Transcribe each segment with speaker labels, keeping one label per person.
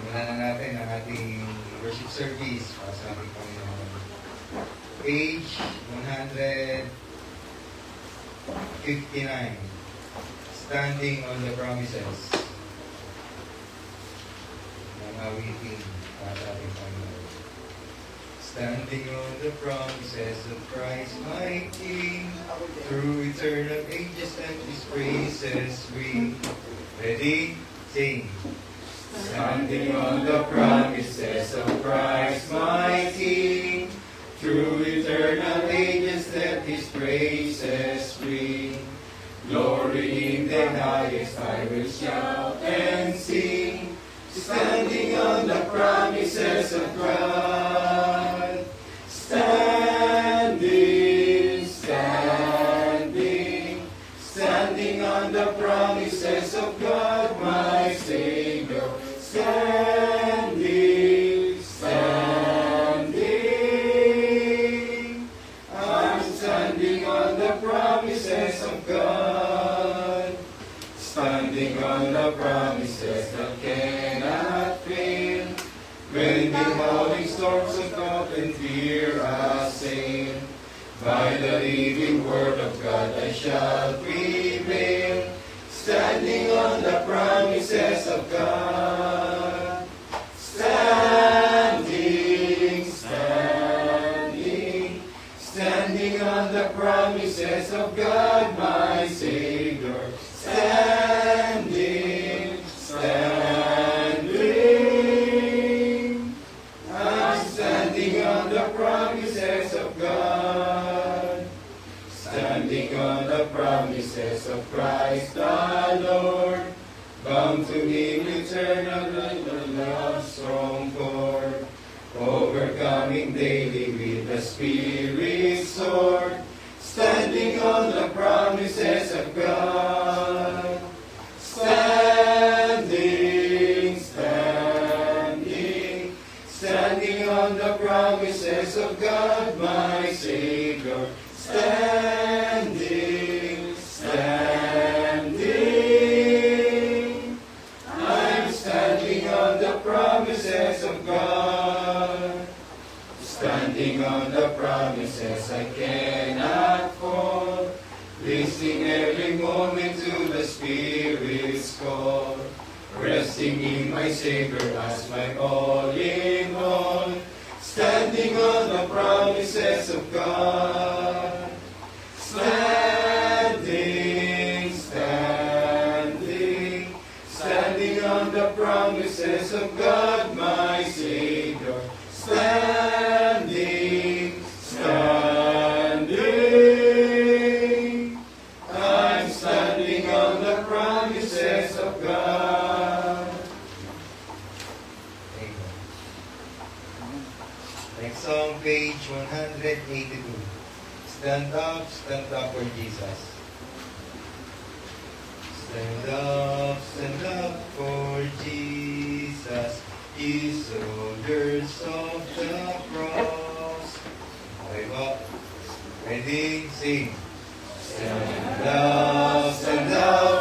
Speaker 1: Simulan na natin ang ating worship service para sa ating Panginoon. Page 159. Standing on the promises ng awiting para sa ating Panginoon. Standing on the promises of Christ my King, through eternal ages and His praises we ready sing. Standing on the promises of Christ my King, through eternal ages let His praises ring. Glory in the highest I will shout and sing, standing on the promises of God. Standing, standing, standing on the promises of God, my Savior. Standing, standing, I'm standing on the promises of God. Standing on the promises that cannot fail. When beholding storms of doubt and fear assail, by the living word of God I shall prevail. Standing on the promises of God. Standing, standing, standing on the promises of God, my Savior. Standing, standing, I'm standing on the promises of God. Standing on the promises of Christ the Lord, bound to Him eternal like the love strong cord, overcoming daily with the Spirit's sword. Standing on the promises of God. Standing, standing, standing on the promises of God, my Savior. Standing, standing, I'm standing on the promises of God. Standing on the promises I cannot fall, listening every moment to the Spirit's call, resting in my Savior as my all in all. Standing on the promises of God. Standing, standing, standing on the promises of God, my Savior. Standing, standing, I'm standing on the promises of God. Amen. Next song, page 182. Stand up for Jesus. Stand up for Jesus, ye soldiers of the cross. Okay ba? Ready? Sing. Stand up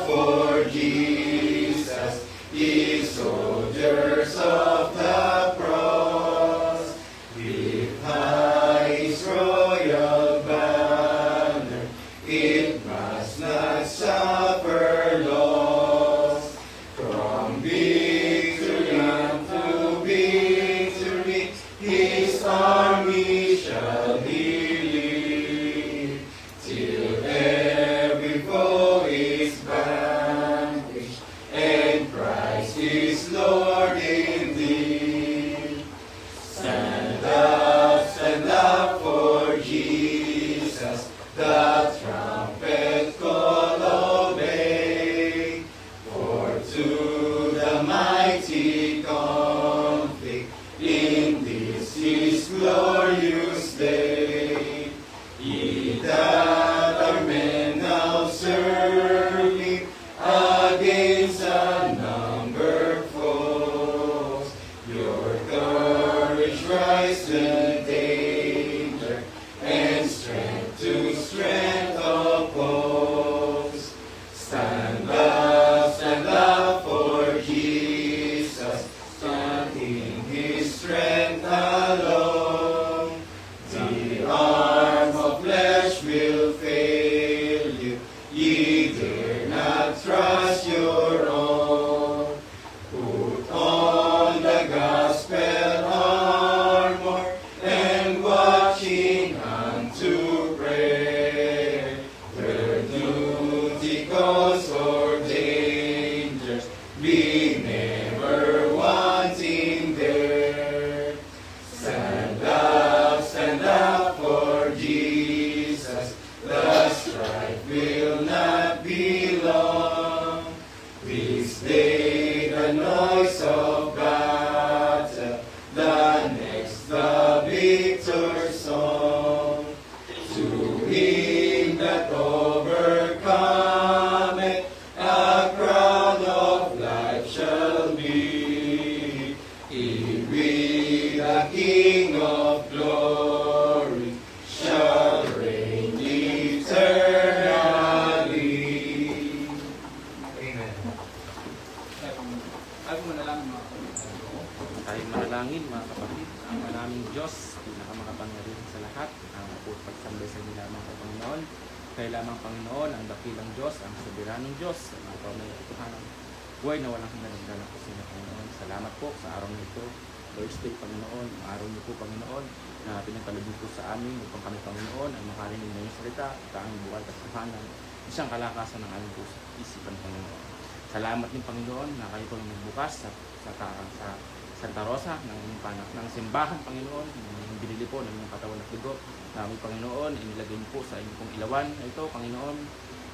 Speaker 1: for Jesus, ye soldiers of the cross. Lift high His royal banner, it must not suffer loss. From victory to victory, His army shall He lead, till every foe is vanquished, and Christ is Lord indeed. Stand up for Jesus, the trumpet call obey, for to the mighty conflict in this His glorious day. Ye that are men now serving against unnumbered foes, your courage rise to danger, and strength to strength oppose. Stand up for Jesus, voice of battle, the next, the victor's song. To him that overcometh, a crown of life shall be. He will the King of glory shall reign eternally. Amen.
Speaker 2: Tayo manalangin mga kapatid.
Speaker 3: Tayo manalangin mga kapatid. Ang maraming Diyos, pinakamakapangyarihan sa lahat, ang pagpagsanday sa inyo lamang sa Panginoon. Kaya lamang Panginoon, ang dakilang Diyos, ang soberanong Diyos, ang mga pamay at Tuhanang buhay na walang hinalagdanak po sa inyo, Panginoon. Salamat po sa araw nito. Thursday, Panginoon, ang araw niyo po, Panginoon, na pinagkalugin po sa amin upang kami, Panginoon, ay makarinig na yung salita at ang buhay at Tuhanang isang kalakasan ng aming puso at isipan, Panginoon. Salamat din, Panginoon, na kayo pong nagbukas sa Santa Rosa ng simbahan, Panginoon, ng binili po ng inyong katawan at dugo na aming Panginoon, inilagay niyo po sa inyong pong ilawan na ito, Panginoon.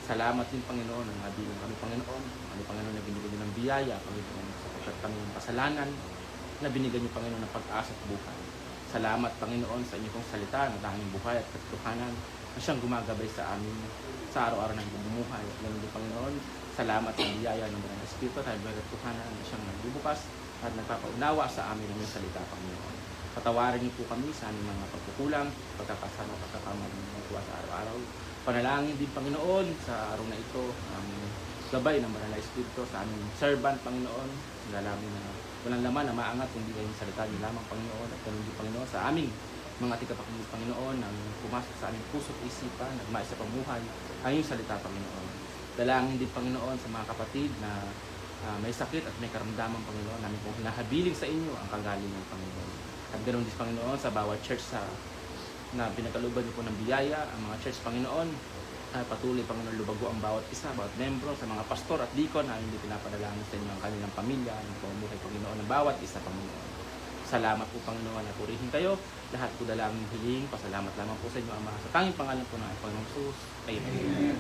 Speaker 3: Salamat din, Panginoon, ang nabiling kami, Panginoon. Kami, Panginoon, na binigyan niyo ng biyaya, Panginoon, sapagkat kami ng kasalanan na binigyan niyo, Panginoon, ng pag-asa at buhay. Salamat, Panginoon, sa inyong pong salita na tanging buhay at katotohanan na siyang gumagabay sa amin sa araw-araw ng bumuhay. At ganoon din, Panginoon, salamat sa biyaya ng mga Espiritu at buhay at katotohanan na siyang nagbubukas at nagpapaunawa sa amin ng iyong salita, Panginoon. Patawarin niyo po kami sa aming mga pagkukulang, pagkakasama, pagkakamali ng mga tuwa sa araw-araw. Panalangin din, Panginoon, sa araw na ito, ang gabay ng Banal na Espiritu sa aming servant, Panginoon. Lalangin na walang laman na maangat, kundi kayong salita niyo lamang, Panginoon, at ganun din, Panginoon, sa aming mga tigapakinggan, Panginoon, ang pumasok sa aming puso at isipan, nagmais sa pamuhay, ang iyong salita, Panginoon. Dalangin din, Panginoon, sa mga kapatid na may sakit at may karamdaman, Panginoon, namin pong hinahabiling sa inyo ang kagalingan, Panginoon. At ganoon din, Panginoon, sa bawat church na pinakaluban niyo po ng biyaya, ang mga church, Panginoon, patuloy, Panginoon, lubago ang bawat isa, bawat membro, sa mga pastor at deacon na hindi pinapadalangin sa inyo ang kanilang pamilya, ang pamumuhay, Panginoon, ng bawat isa, Panginoon. Salamat po, Panginoon, na purihin kayo. Lahat po dalangin hiling, pasalamat lamang po sa inyo, Ama, sa tanging pangalan po ng Panginoong Jesus. Amen.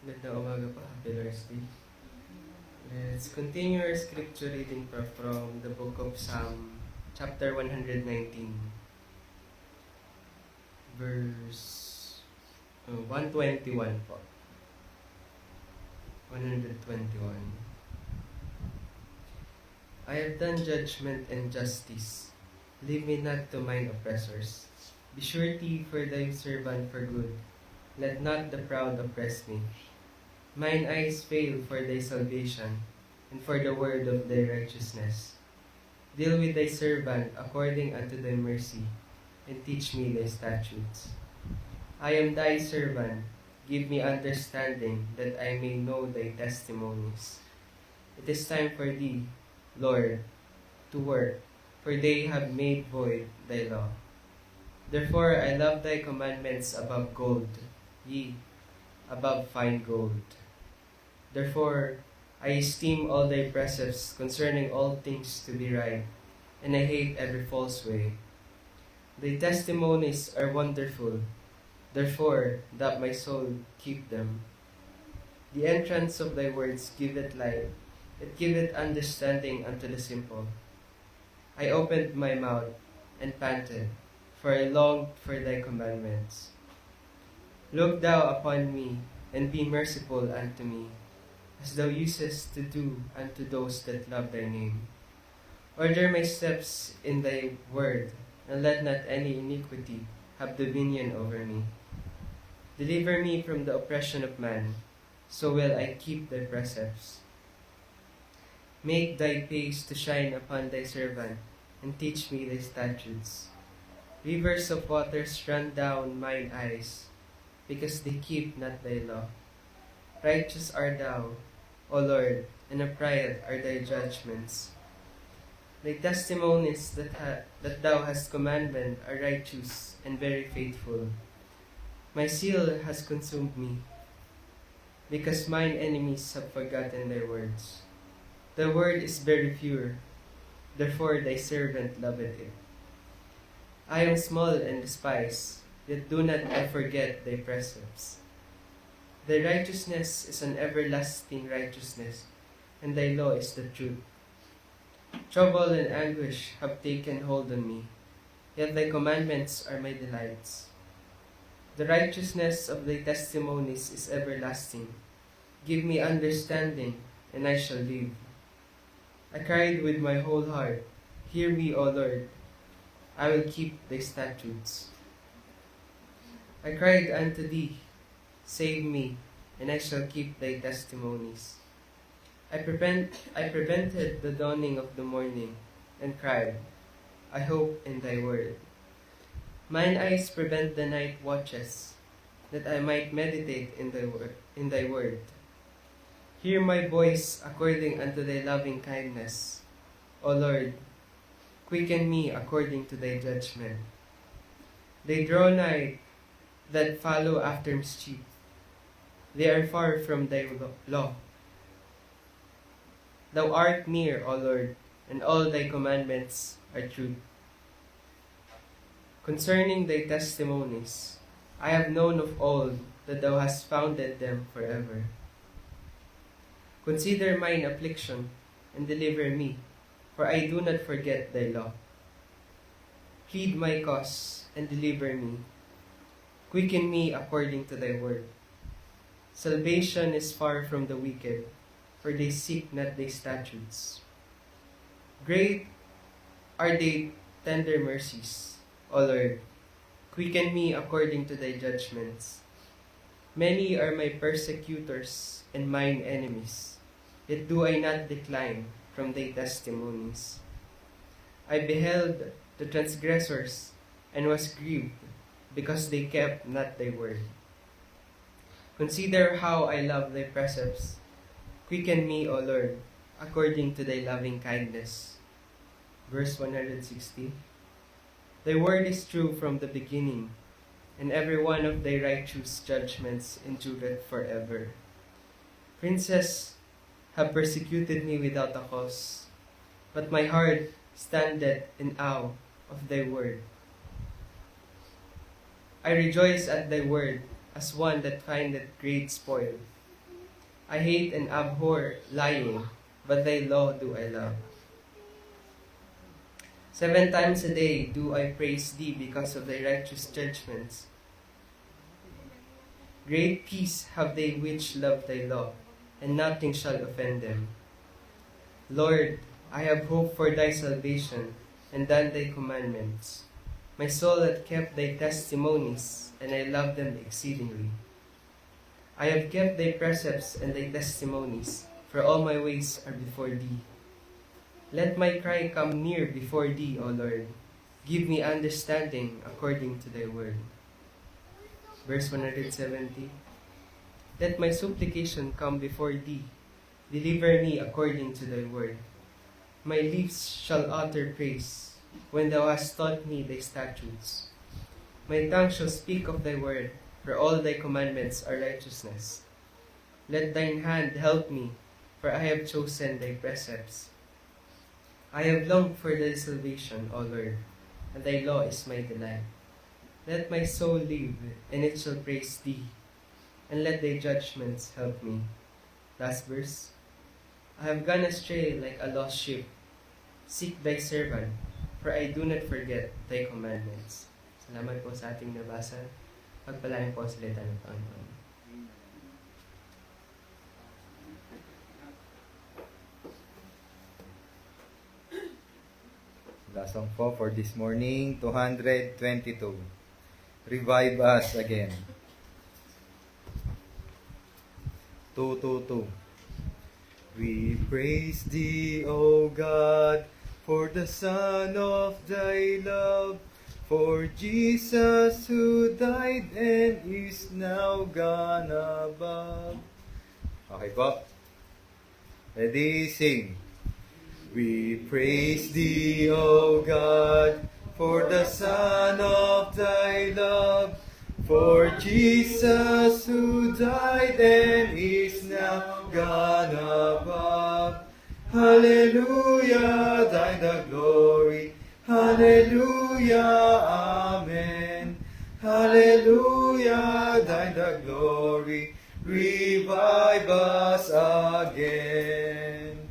Speaker 4: Ganda umaga pa, happy Thursday. Let's continue our scripture reading from the book of Psalm, chapter 119, verse 121 po. 121. I have done judgment and justice. Leave me not to mine oppressors. Be surety for thy servant for good. Let not the proud oppress me. Mine eyes fail for thy salvation, and for the word of thy righteousness. Deal with thy servant according unto thy mercy, and teach me thy statutes. I am thy servant, give me understanding, that I may know thy testimonies. It is time for thee, Lord, to work, for they have made void thy law. Therefore I love thy commandments above gold, yea, above fine gold. Therefore I esteem all thy precepts concerning all things to be right, and I hate every false way. Thy testimonies are wonderful, therefore doth my soul keep them. The entrance of thy words giveth light, it giveth understanding unto the simple. I opened my mouth and panted, for I longed for thy commandments. Look thou upon me, and be merciful unto me, as thou usest to do unto those that love thy name. Order my steps in thy word, and let not any iniquity have dominion over me. Deliver me from the oppression of man, so will I keep thy precepts. Make thy face to shine upon thy servant, and teach me thy statutes. Rivers of waters run down mine eyes, because they keep not thy law. Righteous art thou, O Lord, and upright are thy judgments. The testimonies that thou hast commanded are righteous and very faithful. My zeal has consumed me, because mine enemies have forgotten thy words. The word is very pure, therefore thy servant loveth it. I am small and despised, yet do not I forget thy precepts. Thy righteousness is an everlasting righteousness, and thy law is the truth. Trouble and anguish have taken hold on me, yet thy commandments are my delights. The righteousness of thy testimonies is everlasting. Give me understanding, and I shall live. I cried with my whole heart, hear me, O Lord. I will keep thy statutes. I cried unto thee, save me, and I shall keep thy testimonies. I prevented the dawning of the morning, and cried, I hope in thy word. Mine eyes prevent the night watches, that I might meditate in thy word. Hear my voice according unto thy loving kindness. O Lord, quicken me according to thy judgment. They draw nigh that follow after mischief. They are far from thy law. Thou art near, O Lord, and all thy commandments are truth. Concerning thy testimonies, I have known of old that thou hast founded them forever. Consider mine affliction, and deliver me, for I do not forget thy law. Plead my cause, and deliver me. Quicken me according to thy word. Salvation is far from the wicked, for they seek not thy statutes. Great are thy tender mercies, O Lord. Quicken me according to thy judgments. Many are my persecutors and mine enemies, yet do I not decline from thy testimonies. I beheld the transgressors and was grieved, because they kept not thy word. Consider how I love thy precepts. Quicken me, O Lord, according to thy loving kindness. Verse 160. Thy word is true from the beginning, and every one of thy righteous judgments endureth forever. Princes have persecuted me without a cause, but my heart standeth in awe of thy word. I rejoice at thy word as one that findeth great spoil. I hate and abhor lying, but thy law do I love. 7 times a day do I praise thee because of thy righteous judgments. Great peace have they which love thy law, and nothing shall offend them. Lord, I have hoped for thy salvation, and done thy commandments. My soul hath kept thy testimonies, and I love them exceedingly. I have kept thy precepts and thy testimonies, for all my ways are before thee. Let my cry come near before thee, O Lord. Give me understanding according to thy word. Verse 170. Let my supplication come before thee. Deliver me according to thy word. My lips shall utter praise, when thou hast taught me thy statutes. My tongue shall speak of thy word, for all thy commandments are righteousness. Let thine hand help me, for I have chosen thy precepts. I have longed for thy salvation, O Lord, and thy law is my delight. Let my soul live, and it shall praise thee, and let thy judgments help me. Last verse. I have gone astray like a lost sheep. Seek thy servant, for I do not forget thy commandments. Salamat po sa ating nabasa. Pagpalain po sa salita ng Panginoon.
Speaker 1: Last song po for this morning, 222. Revive us again. 222. We praise thee, O God, for the Son of thy love, for Jesus who died and is now gone above. Okay po. Ready, sing. We praise thee, O God, for the Son of thy love, for Jesus who died and is now gone above. Hallelujah, thine the glory. Hallelujah, amen. Hallelujah, thine the glory. Revive us again.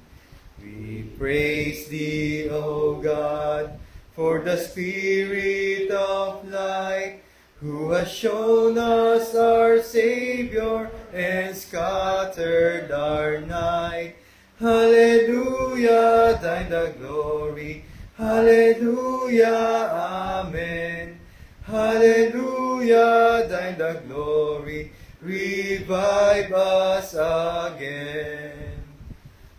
Speaker 1: We praise thee, O God, for the Spirit of light, who has shown us our Savior and scattered our night. Hallelujah, thine the glory. Hallelujah, amen. Hallelujah, thine the glory. Revive us again.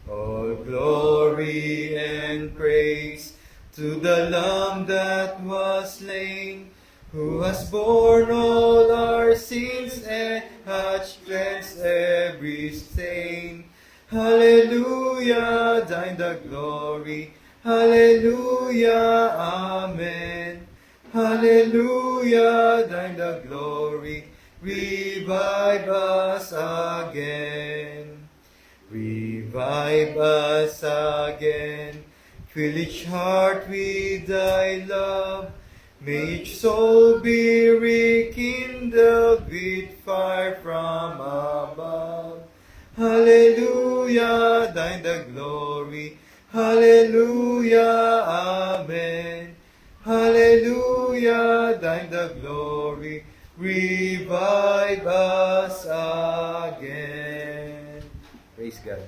Speaker 1: All glory and praise to the Lamb that was slain, who has borne all our sins and hath cleansed every stain. Hallelujah, thine the glory. Hallelujah, amen. Hallelujah, thine the glory. Revive us again. Revive us again. Fill each heart with thy love. May each soul be rekindled with fire from above. Hallelujah, thine the glory. Hallelujah, amen. Hallelujah, thine the glory. Revive us again. Praise God.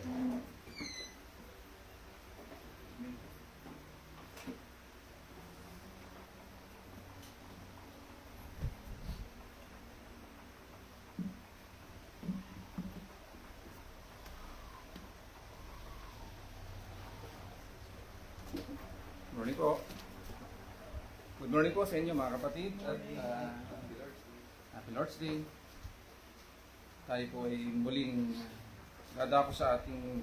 Speaker 2: Morning po. Good morning po sa inyo mga kapatid at Happy Lord's Day. Tayo po ay muling dadako sa ating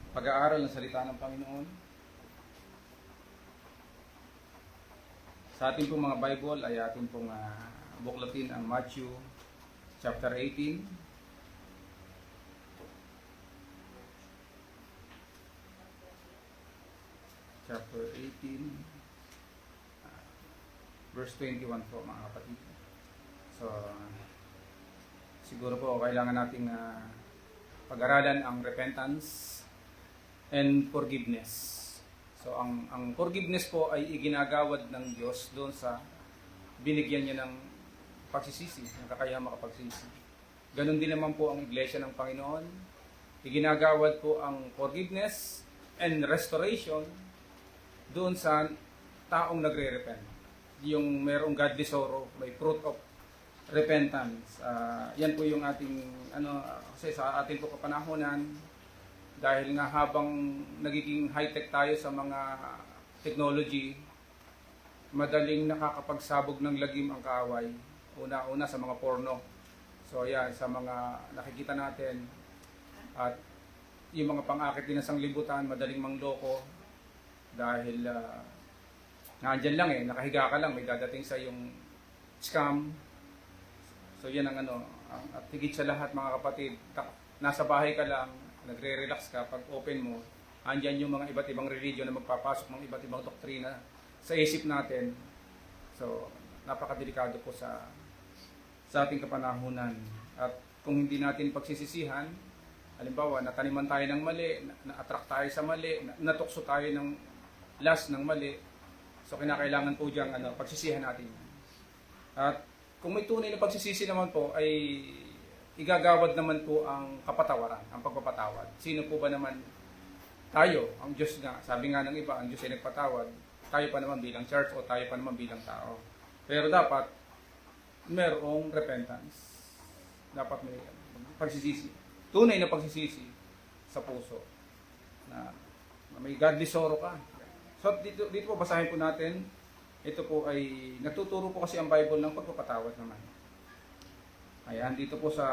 Speaker 2: pag-aaral ng salita ng Panginoon. Sa ating pong mga Bible ay ating pong buklatin ang Matthew chapter 18. Chapter 18, verse 21 po mga kapatid. So, siguro po kailangan nating pag-aralan ang repentance and forgiveness. So, ang forgiveness po ay iginagawad ng Diyos doon sa binigyan niya ng pagsisisi, ng kakayahang makapagsisi. Ganon din naman po ang Iglesia ng Panginoon. Iginagawad po ang forgiveness and restoration doon sa taong nagre-repent. Yung merong godly sorrow, may fruit of repentance. Yan po yung ating, kasi sa ating po kapanahonan, dahil nga habang nagiging high-tech tayo sa mga technology, madaling nakakapagsabog ng lagim ang kaaway. Una-una sa mga porno. So yan, sa mga nakikita natin, at yung mga pang-akit din ng sanglibutan, madaling mangloko, dahil nandyan lang nakahiga ka lang, may dadating sa yung scam. So yan ang at higit sa lahat mga kapatid, nasa bahay ka lang, nagre-relax ka, pag open mo, andyan yung mga iba't ibang religion na magpapasok ng iba't ibang doktrina sa isip natin. So napakadelikado po sa ating kapanahunan. At kung hindi natin pagsisisihan, halimbawa nataniman tayo ng mali, na-attract tayo sa mali, natukso tayo ng last ng mali. So kinakailangan po diyang pagsisihan natin. At kung may tunay na pagsisisi naman po ay igagawad naman po ang kapatawaran, ang pagpapatawad. Sino po ba naman tayo? Ang Diyos nga, sabi nga ng iba, ang Diyos ay nagpatawad. Tayo pa naman bilang church o tayo pa naman bilang tao. Pero dapat merong repentance. Dapat may pagsisisi. Tunay na pagsisisi sa puso. Na may godly sorrow ka. So dito po basahin po natin. Ito po ay nagtuturo po kasi ang Bible ng pagpapatawad naman. Ayan, dito po sa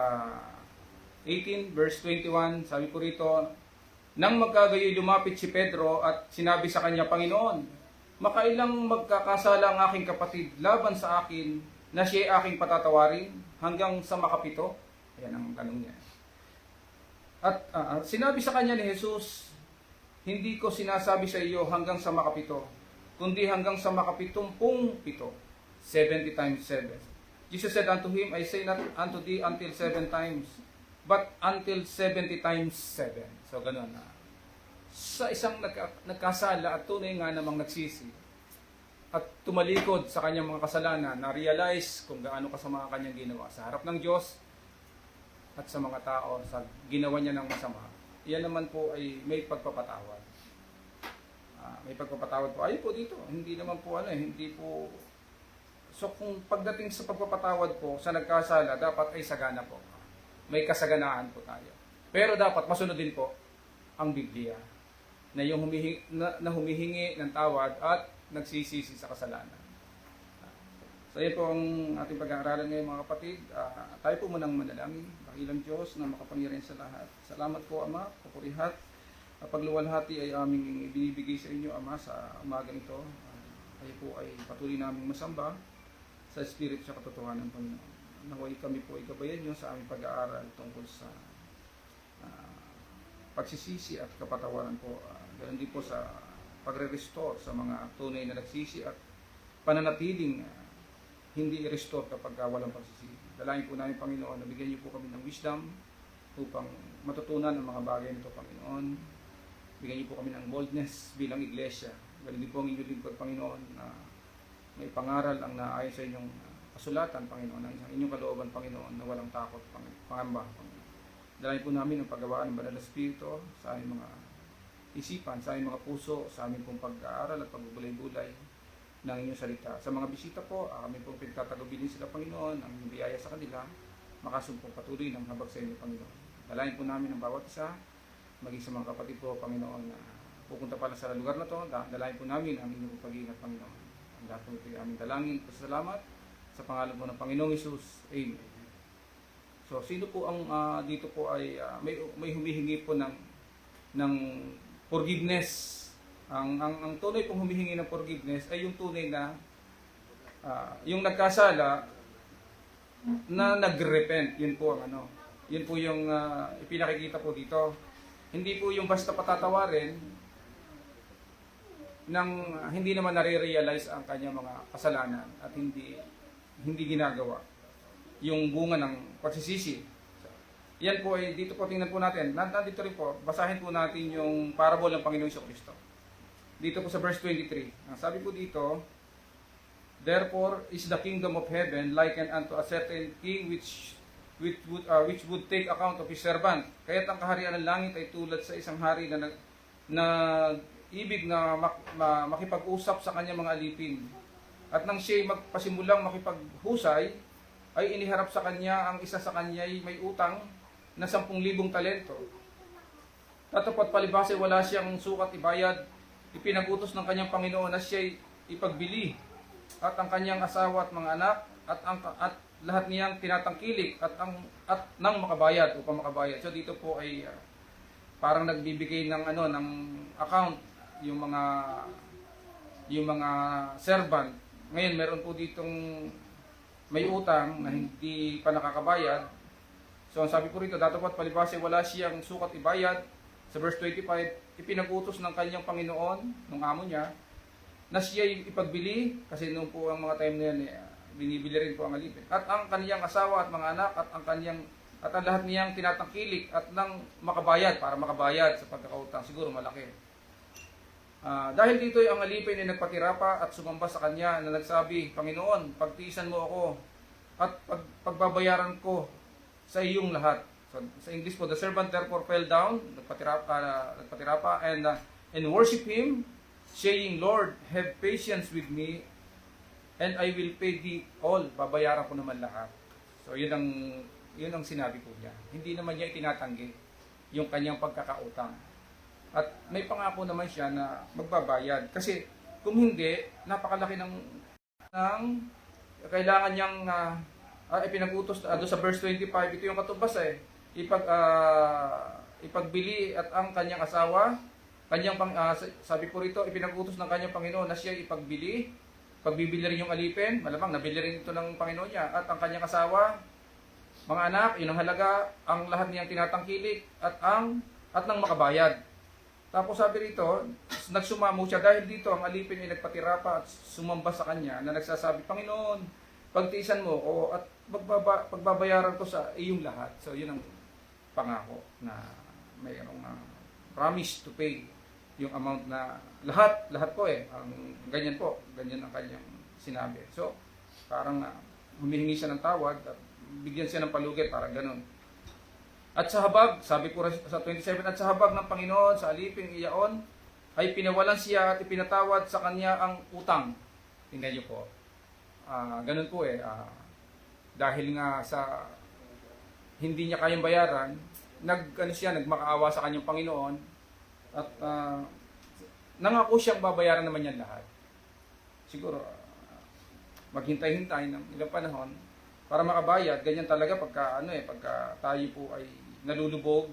Speaker 2: 18 verse 21, sabi po rito, Nang magkagayoy lumapit si Pedro at sinabi sa kanya, Panginoon, makailang magkakasala ang aking kapatid laban sa akin na siya ay aking patatawarin hanggang sa makapito? Ayan ang tanong niya. At sinabi sa kanya ni Jesus, hindi ko sinasabi sa iyo hanggang sa makapito, kundi hanggang sa makapitumpung pito. 70 times 7. Jesus said unto him, I say not unto thee until 7 times, but until 70 times 7. So ganun na. Sa isang nagkasala at tunay nga namang nagsisi at tumalikod sa kanyang mga kasalanan, na-realize kung gaano kasama ang kanyang ginawa sa harap ng Diyos at sa mga tao, sa ginawa niya ng masama, yan naman po ay may pagpapatawad. May pagpapatawad po. Ayun po dito, hindi naman po hindi po. So kung pagdating sa pagpapatawad po sa nagkasala, dapat ay sagana po. May kasaganaan po tayo. Pero dapat masunod din po ang Biblia na yung humihingi ng tawad at nagsisisi sa kasalanan. So yan po ang ating pag-aaralan ngayon mga kapatid. Tayo po munang manalangin. Dakilang Diyos na makapangyarihan sa lahat. Salamat po Ama, papurihat. Pagluwalhati ay aming ibinibigay sa inyo Ama sa umagang ito. Kayo po ay patuloy naming masamba sa Espiritu sa katotohanan Panginoon. Naway kami po igabayan nyo sa aming pag-aaral tungkol sa pagsisisi at kapatawaran po. Ganun din po sa pagre-restore sa mga tunay na nagsisi at pananatiling hindi i-restore kapag walang pagsisisi. Dalangin po namin Panginoon na bigyan niyo po kami ng wisdom upang matutunan ang mga bagay nito Panginoon. Bigyan niyo po kami ng boldness bilang iglesia. Ganun din po ang inyong lingkod Panginoon na may pangaral ang naayon sa inyong kasulatan Panginoon, ang inyong kalooban Panginoon na walang takot, pangamba Panginoon. Dalangin po namin ang paggawaan ng Banal na Espiritu sa aming mga isipan, sa aming mga puso, sa aming pong pag-aaral at pagbubulay-bulay ng inyong salita. Sa mga bisita po, kami pong pinagtatagubin sila Panginoon, ang biyaya sa kanila, makasumpong patuloy ng habag sa inyo Panginoon. Dalangin po namin ang bawat isa, maging sa mga kapatid po Panginoon na pupunta pala sa lugar na to, dalangin po namin ang inyong pag-iingat Panginoon. Ang lahat po ito ay aming dalangin. Pasalamat sa pangalan po ng Panginoong Hesus. Amen. So, sino po ang dito po ay may humihingi po ng forgiveness. Ang tunay pong humihingi ng forgiveness ay yung tunay na yung nagkasala na nag-repent. Yun po ang yun po yung ipinakikita po dito. Hindi po yung basta patatawarin nang hindi naman nare-realize ang kanyang mga kasalanan at hindi ginagawa yung bunga ng pagsisisi. Yan po ay dito po tingnan po natin. Nandito rin po, basahin po natin yung parable ng Panginoong Kristo. Dito po sa verse 23. Ang sabi po dito, therefore is the kingdom of heaven likened unto a certain king which would take account of his servant. Kaya't ang kaharian ng langit ay tulad sa isang hari na ibig na makipag-usap sa kanyang mga alipin. At nang siya'y magpasimulang makipaghusay, ay iniharap sa kanya ang isa sa kanya'y may utang na 10,000 talento. Tatapat palibhasa wala siyang sukat ibayad, ipinag-utos ng kanyang Panginoon na siya'y ipagbili, at ang kanyang asawa at mga anak, at lahat niyang tinatangkilik at nang makabayad upang makabayad. So dito po ay parang nagbibigay ng ng account yung mga servant. Ngayon meron po ditong may utang na hindi pa nakakabayad. So ang sabi po rito, datapat palibhasa wala siyang sukat ibayad. Sa verse 25, ipinag-utos ng kanyang Panginoon, ng amo niya, na siya'y ipagbili, kasi noon po ang mga time na yan, binibili rin po ang alipin. At ang kaniyang asawa at mga anak, at ang lahat niyang tinatangkilik at nang makabayad, para makabayad sa pagkakautang, siguro malaki. Dahil dito ang alipin ay nagpatira pa at sumamba sa kanya na nagsabi, Panginoon, pagtiisan mo ako at pagbabayaran ko sa iyong lahat. So, sa English po, the servant therefore fell down, nagpatira pa and worship him, saying, Lord, have patience with me, and I will pay thee all. Babayaran ko naman lahat. So yun ang sinabi ko niya. Hindi naman niya itinatanggi yung kanyang pagkakautang. At may pangako naman siya na magbabayad. Kasi kung hindi, napakalaki ng kailangan niyang ipinag-utos doon sa verse 25. Ito yung katubas ipagbili at ang kanyang asawa, sabi po rito, ipinag-utos ng kanyang Panginoon na siya ipagbili, pagbibili rin yung alipin, malamang nabili rin ito ng Panginoon niya, at ang kanyang asawa, mga anak, yun ang halaga, ang lahat niyang tinatangkilik, at ng makabayad. Tapos sabi rito, nagsumamo siya dahil dito ang alipin ay nagpatira pa at sumamba sa kanya na nagsasabi, Panginoon, pagtiisan mo o at pagbabayaran ko sa iyong lahat. So yun ang pangako na mayroong promise to pay yung amount na lahat po ang ganyan ang kanyang sinabi. So parang humihingi siya ng tawad at bigyan siya ng palugit, parang ganun. At sa habag, sabi po sa 27, at sa habag ng Panginoon sa aliping iyaon, ay pinawalan siya at ipinatawad sa kanya ang utang. Tingnan niyo po. Ganun po dahil nga sa hindi niya kayang bayaran, nagmakaawa sa kanyang Panginoon at nangako siyang babayaran naman niya lahat. Siguro, maghintay-hintay ng ilang panahon para makabayad. Ganyan talaga pagka tayo po ay nalulubog,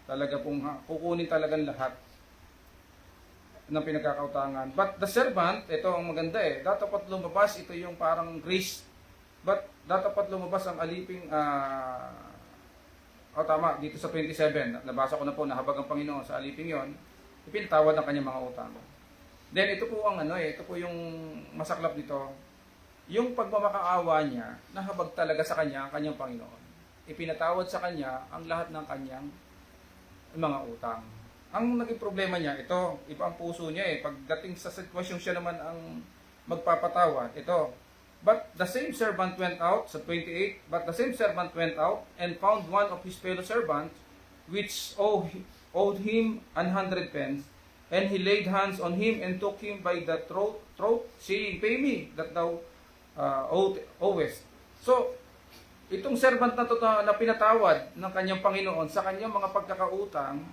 Speaker 2: talaga pong kukunin talagang lahat ng pinagkakautangan. But the servant, ito ang maganda dapat lumabas, ito yung parang grace. But dapat lumabas ang aliping, tama, dito sa 27, nabasa ko na po, nahabag ang Panginoon sa aliping yon, ipinatawad ang kanyang mga utang. Then ito po ang ito po yung masaklap dito, yung pagmamakaawa niya, nahabag talaga sa kanya ang kanyang Panginoon. Ipinatawad sa kanya ang lahat ng kanyang mga utang. Ang naging problema niya, ito, iba ang puso niya pagdating sa sitwasyon siya naman ang magpapatawad, ito. But the same servant went out, sa 28, but the same servant went out and found one of his fellow servants, which owed him 100 pence, and he laid hands on him and took him by the throat, saying, Pay me that thou owest. So, itong servant na to na pinatawad ng kanyang Panginoon sa kanyang mga pagkakautang,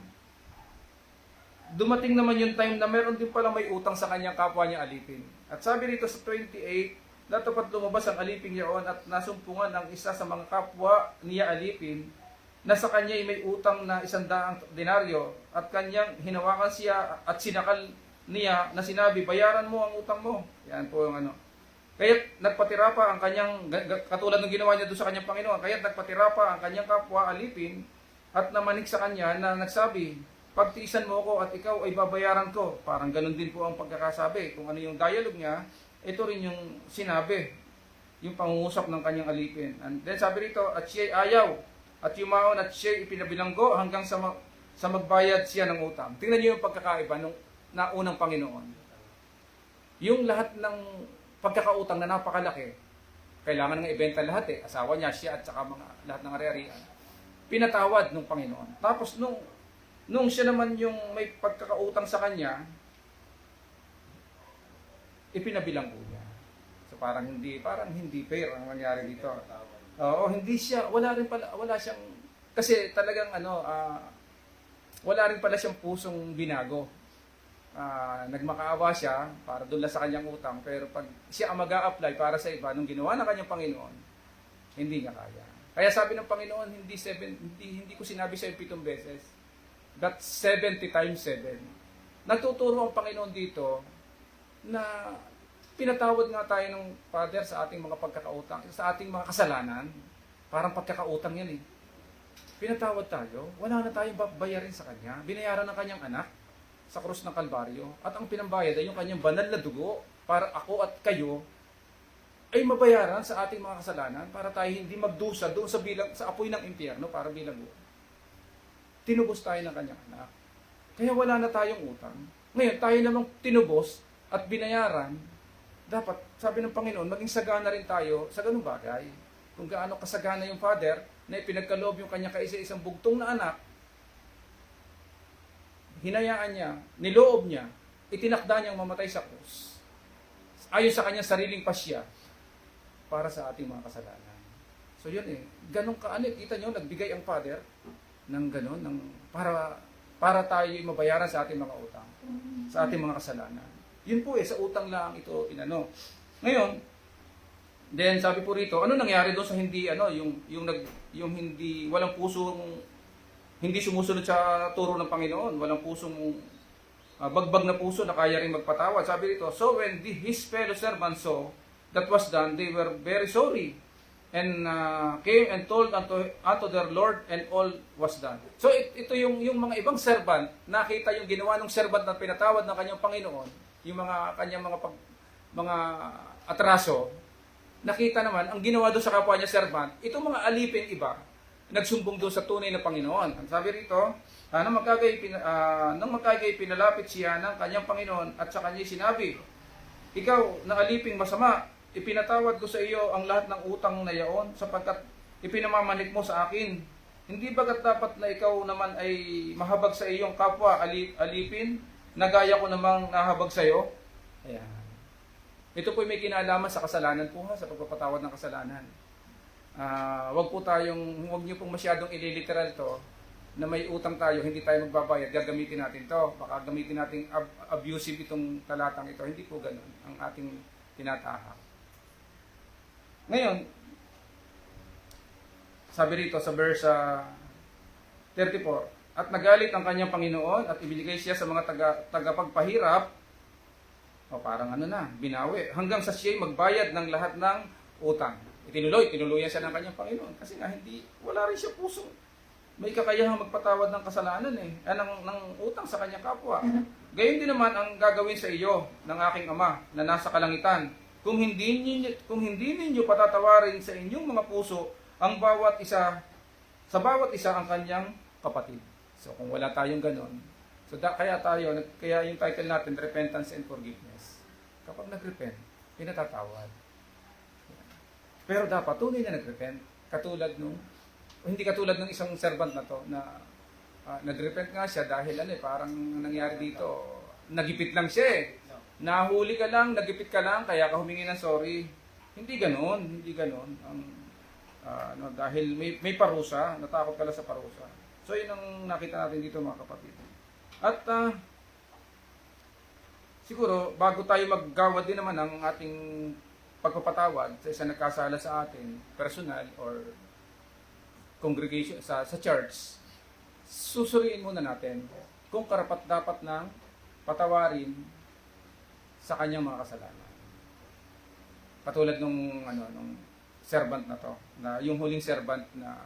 Speaker 2: dumating naman yung time na meron din pala may utang sa kanyang kapwa niya alipin. At sabi rito sa 28, dapat lumabas ang alipin niyaon at nasumpungan ang isa sa mga kapwa niya alipin na sa kanya ay may utang na 100 denaryo at kanyang hinawakan siya at sinakal niya na sinabi, bayaran mo ang utang mo. Yan po yung Kaya't nagpatira pa ang kanyang, katulad ng ginawa niya doon sa kanyang Panginoon, kaya't nagpatira pa ang kanyang kapwa alipin at namanig sa kanya na nagsabi, pagtiisan mo ako at ikaw ay babayaran ko. Parang ganun din po ang pagkakasabi. Kung ano yung dialogue niya, ito rin yung sinabi, yung pangungusap ng kanyang alipin. And then sabi rito, at siya'y ayaw, at yumaon at siya'y ipinabilanggo hanggang sa magbayad siya ng utang. Tingnan niyo yung pagkakaiba ng naunang Panginoon. Yung lahat ng pagkakautang na napakalaki, kailangan ng ibenta lahat asawa niya, siya at saka lahat ng ari-arian. Pinatawad ng Panginoon. Tapos nung siya naman yung may pagkakautang sa kanya, ipinabilanggo niya. So parang hindi fair ang nangyari dito. Wala siyang, kasi talagang wala rin pala siyang pusong binago. Nagmakaawa siya para doon lang sa kanyang utang, pero pag siya ang mag-a-apply para sa iba nung ginawa ng kanyang Panginoon, hindi niya kaya. Kaya sabi ng Panginoon, hindi ko sinabi sa 7 beses, but 70 times 7. Nagtuturo ang Panginoon dito na pinatawad nga tayo ng Father sa ating mga pagkakautang, sa ating mga kasalanan. Parang pagkakautang yan Pinatawad tayo, wala na tayong bayarin sa Kanya. Binayaran ng Kanyang anak sa krus ng Kalbaryo. At ang pinambayad ay yung Kanyang banal na dugo para ako at kayo ay mabayaran sa ating mga kasalanan para tayo hindi magdusa doon sa apoy ng impyerno para bilago. Tinubos tayo ng Kanyang anak. Kaya wala na tayong utang. Ngayon, tayo namang tinubos at binayaran. Dapat, sabi ng Panginoon, maging sagana rin tayo sa ganung bagay. Kung gaano kasagana yung Father na ipinagkaloob yung kanya kaisa-isang bugtong na anak, hinayaan niya, niloob niya, itinakda niyang mamatay sa krus. Ayon sa kanyang sariling pasya para sa ating mga kasalanan. So yun ganun kita niyo, nagbigay ang Father ng ganun, para tayo mabayaran sa ating mga utang, sa ating mga kasalanan. Yun po sa utang lang ito Ngayon, then sabi po rito, ano nangyari doon sa hindi yung hindi walang pusong hindi sumusunod sa turo ng Panginoon, walang pusong bagbag na puso na kaya rin magpatawad. Sabi dito, so when his fellow servants saw that was done, they were very sorry and came and told unto their Lord, and all was done. So ito yung mga ibang servant, nakita yung ginawa ng servant na pinatawad ng kanyang Panginoon, yung mga kanyang mga atraso, nakita naman ang ginawa doon sa kapwa niya servant, itong mga alipin iba, nagsumbong doon sa tunay na Panginoon. Ang sabi rito, nang magkagay pinalapit siya ng kanyang Panginoon at sa kanya sinabi, ikaw na aliping masama, ipinatawad ko sa iyo ang lahat ng utang na yaon sapagkat ipinamamanik mo sa akin. Hindi bagat dapat na ikaw naman ay mahabag sa iyong kapwa alipin, na gaya ko namang nahabag sa iyo? Ayan. Ito po may kinalaman sa kasalanan po sa pagpapatawad ng kasalanan. Huwag niyo pong masyadong ililiteral to na may utang tayo, hindi tayo magbabayad, gagamitin natin to. Baka gamitin natin abusive itong talatang ito. Hindi po ganun ang ating tinatahak. Ngayon, sabi rito sa verse 34, at nagalit ang kanyang Panginoon at ibinigay siya sa mga tagapagpahirap, parang binawi, hanggang sa siya'y magbayad ng lahat ng utang. Tinuluyan siya ng kanyang Panginoon kasi nga wala rin siya pusong may kakayahang magpatawad ng kasalanan ng utang sa kanyang kapwa. Gayon din naman ang gagawin sa iyo ng aking Ama na nasa kalangitan. Kung hindi ninyo patatawarin sa inyong mga puso ang bawat isa ang kanyang kapatid. So kung wala tayong ganon, kaya yung title natin, Repentance and Forgiveness. Kapag nag-repent, pinatatawad. Pero dapat tunay na nag-repent, hindi katulad ng isang servant na to na nag-repent nga siya dahil parang nangyari dito, nagipit lang siya Nahuli ka lang, nagipit ka lang, kaya ka humingi ng sorry. Hindi ganon. Dahil may parusa, natakot ka lang sa parusa. So yun ang nakita natin dito mga kapatid. At siguro, bago tayo maggawad din naman ng ating pagpapatawad sa isang nagkasala sa atin, personal or congregation, sa church, susuriin muna natin kung karapat-dapat ng patawarin sa kanyang mga kasalanan. Katulad nung servant na to, na yung huling servant na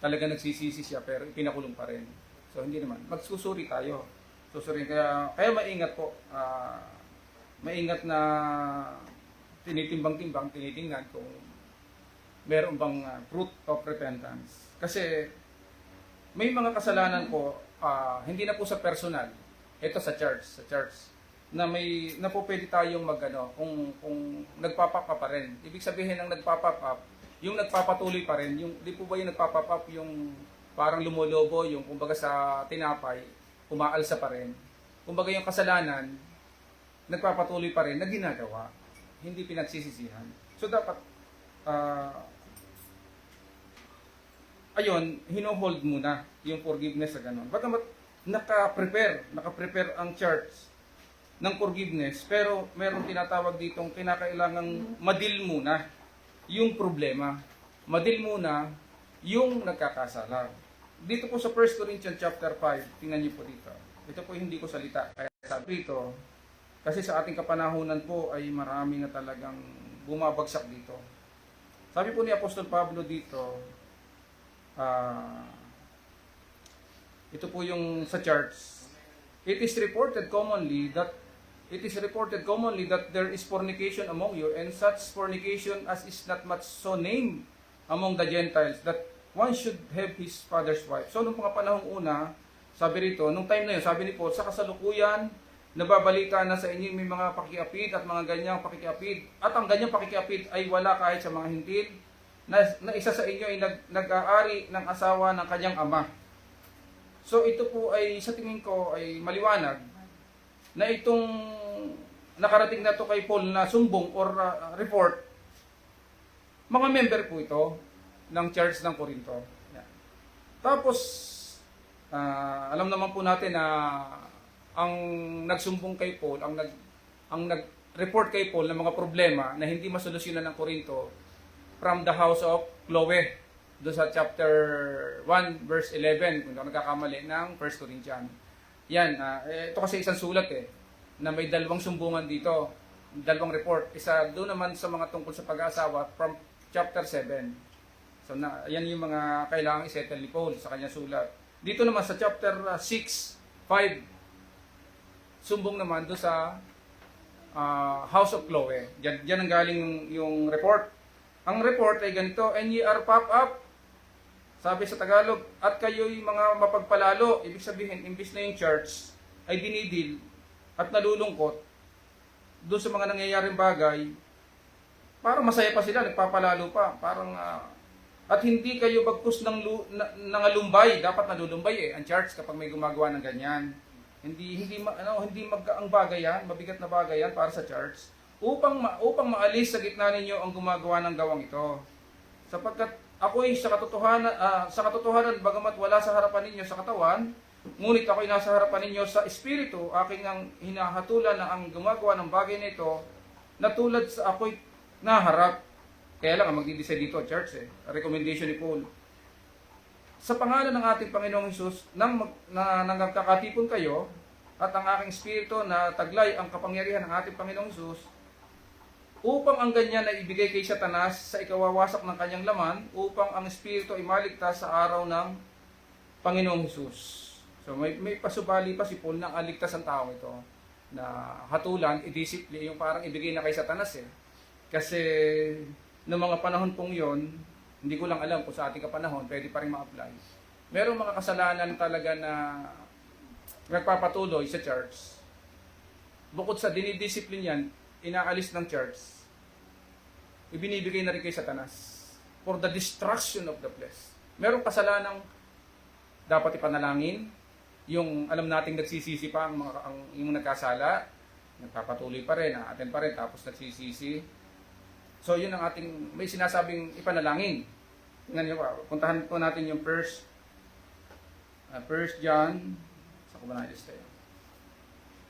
Speaker 2: talaga nagsisisi siya pero pinakulong pa rin. So hindi naman, magsusuri tayo. Kaya maingat po. Maingat na tinitingnan kung meron bang fruit of repentance. Kasi may mga kasalanan po, hindi na po sa personal, ito sa church, na po pwede tayong kung nagpapap up pa rin. Ibig sabihin ng nagpapap up, yung nagpapatuloy pa rin, di po ba yung nagpapap up, yung parang lumulobo, yung kumbaga sa tinapay, umaalsa pa rin. Kumbaga yung kasalanan, nagpapatuloy pa rin na ginagawa, hindi pinagsisisihan. So dapat, hino-hold muna yung forgiveness sa ganun. Bagamat naka-prepare ang church ng forgiveness, pero meron tinatawag ditong kinakailangang madil muna yung problema. Madil muna yung nagkakasala. Dito po sa 1 Corinthians chapter 5, tingnan niyo po dito. Ito po hindi ko salita. Kaya sabi dito, kasi sa ating kapanahunan po ay marami na talagang bumabagsak dito. Sabi po ni Apostol Pablo dito, ito po yung sa church. It is reported commonly that there is fornication among you, and such fornication as is not much so named among the Gentiles, that one should have his father's wife. So nung mga panahong una, sabi rito, nung time na yun, sabi ni Paul, sa kasalukuyan, nababalita na sa inyo may mga pakiapid at mga ganyang pakikiapid. At ang ganyang pakikiapid ay wala kahit sa mga hintil, na isa sa inyo ay nag-aari ng asawa ng kanyang ama. So ito po ay sa tingin ko ay maliwanag na itong nakarating na to kay Paul na sumbong or report, mga member po ito ng Church ng Corinto. Yan. Tapos, alam naman po natin na ang nagsumbong kay Paul, ang nag-report kay Paul ng mga problema na hindi masolusyonan ng Corinto from the house of Chloe. doon sa chapter 1 verse 11 kung ako nagkakamali ng 1 Corinthians. Yan, ito kasi isang sulat na may dalawang sumbungan dito, dalawang report. Isa doon naman sa mga tungkol sa pag-aasawa from chapter 7. So yan yung mga kailangang isettle ni Paul sa kanyang sulat. Dito naman sa chapter 6, 5, sumbong naman doon sa House of Chloe. Diyan ang galing yung report. Ang report ay ganito, and ye are puffed up, sabi sa Tagalog, at kayo'y mga mapagpalalo. Ibig sabihin, imbis na yung church ay dinidil at nalulungkot doon sa mga nangyayaring bagay, parang masaya pa sila, nagpapalalo pa. Parang, at hindi kayo bagkus ng nangalumbay. Dapat nalulumbay ang church kapag may gumagawa ng ganyan. Hindi ang bagay yan, mabigat na bagay yan para sa church. Upang maalis sa gitna ninyo ang gumagawa ng gawang ito. Sapagkat ako'y sa katotohanan, bagamat wala sa harapan ninyo sa katawan, ngunit ako'y nasa harapan ninyo sa espiritu, aking ang hinahatulan na ang gumagawa ng bagay nito, na tulad sa ako'y naharap. Kaya lang, magdi-decide dito, church recommendation ni Paul. Sa pangalan ng ating Panginoong Hesus, nang nagkakatipon kayo, at ang aking espiritu na taglay ang kapangyarihan ng ating Panginoong Hesus, upang ang ganyan na ibigay kay Satanas sa ikawawasak ng kanyang laman, upang ang espiritu ay maligtas sa araw ng Panginoong Hesus. So may pasubali pa si Paul ng aligtas ang tao ito, na hatulan, i-discipline, yung parang ibigay na kay Satanas Kasi noong mga panahon pong yon, hindi ko lang alam kung sa ating kapanahon, pwede pa rin ma-apply. Merong mga kasalanan talaga na nagpapatuloy sa church. Bukod sa dinidiscipline yan, inaalis ng church, ibinibigay na rin kay Satanas for the destruction of the flesh. Merong kasalanang dapat ipanalangin, yung alam nating nagsisisi pa yung nagkasala, nagpapatuloy pa rin, aaten pa rin, tapos nagsisisi. So yun ang ating, may sinasabing ipanalangin. Tingnan niyo pa, puntahan po natin yung first John, sa ko ba na-lista yun?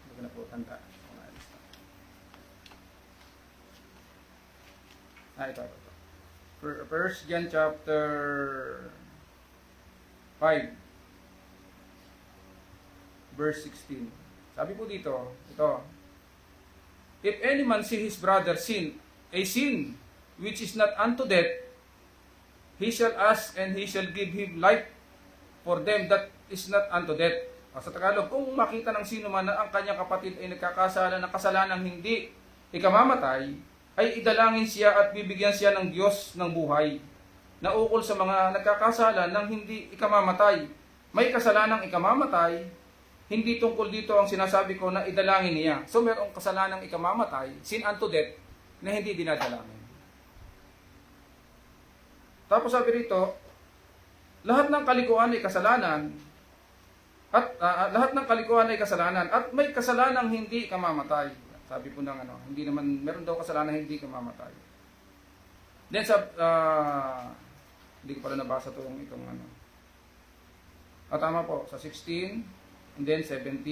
Speaker 2: Hindi ko na po tanda. Ito. First John chapter 5 verse 16. Sabi po dito, ito. If any man see his brother sin, a sin which is not unto death, he shall ask and he shall give him life for them that is not unto death. Sa Tagalog, kung makita ng sino man na ang kanyang kapatid ay nagkakasala ng kasalanang hindi ikamamatay, ay idalangin siya at bibigyan siya ng Diyos ng buhay, na ukol sa mga nagkakasala ng hindi ikamamatay. May kasalanang ikamamatay, hindi tungkol dito ang sinasabi ko na idalangin niya. So mayroong kasalanang ikamamatay, sin unto death, na hindi dinadalangin. Tapos sabi rito, lahat ng kalikuan ay kasalanan, at lahat ng kalikuan ay kasalanan, at may kasalanang hindi ikamamatay. Sabi po ng hindi naman, meron daw kasalanan hindi kamamatay. Then hindi ko pala nabasa itong tama po, sa 16, and then 17.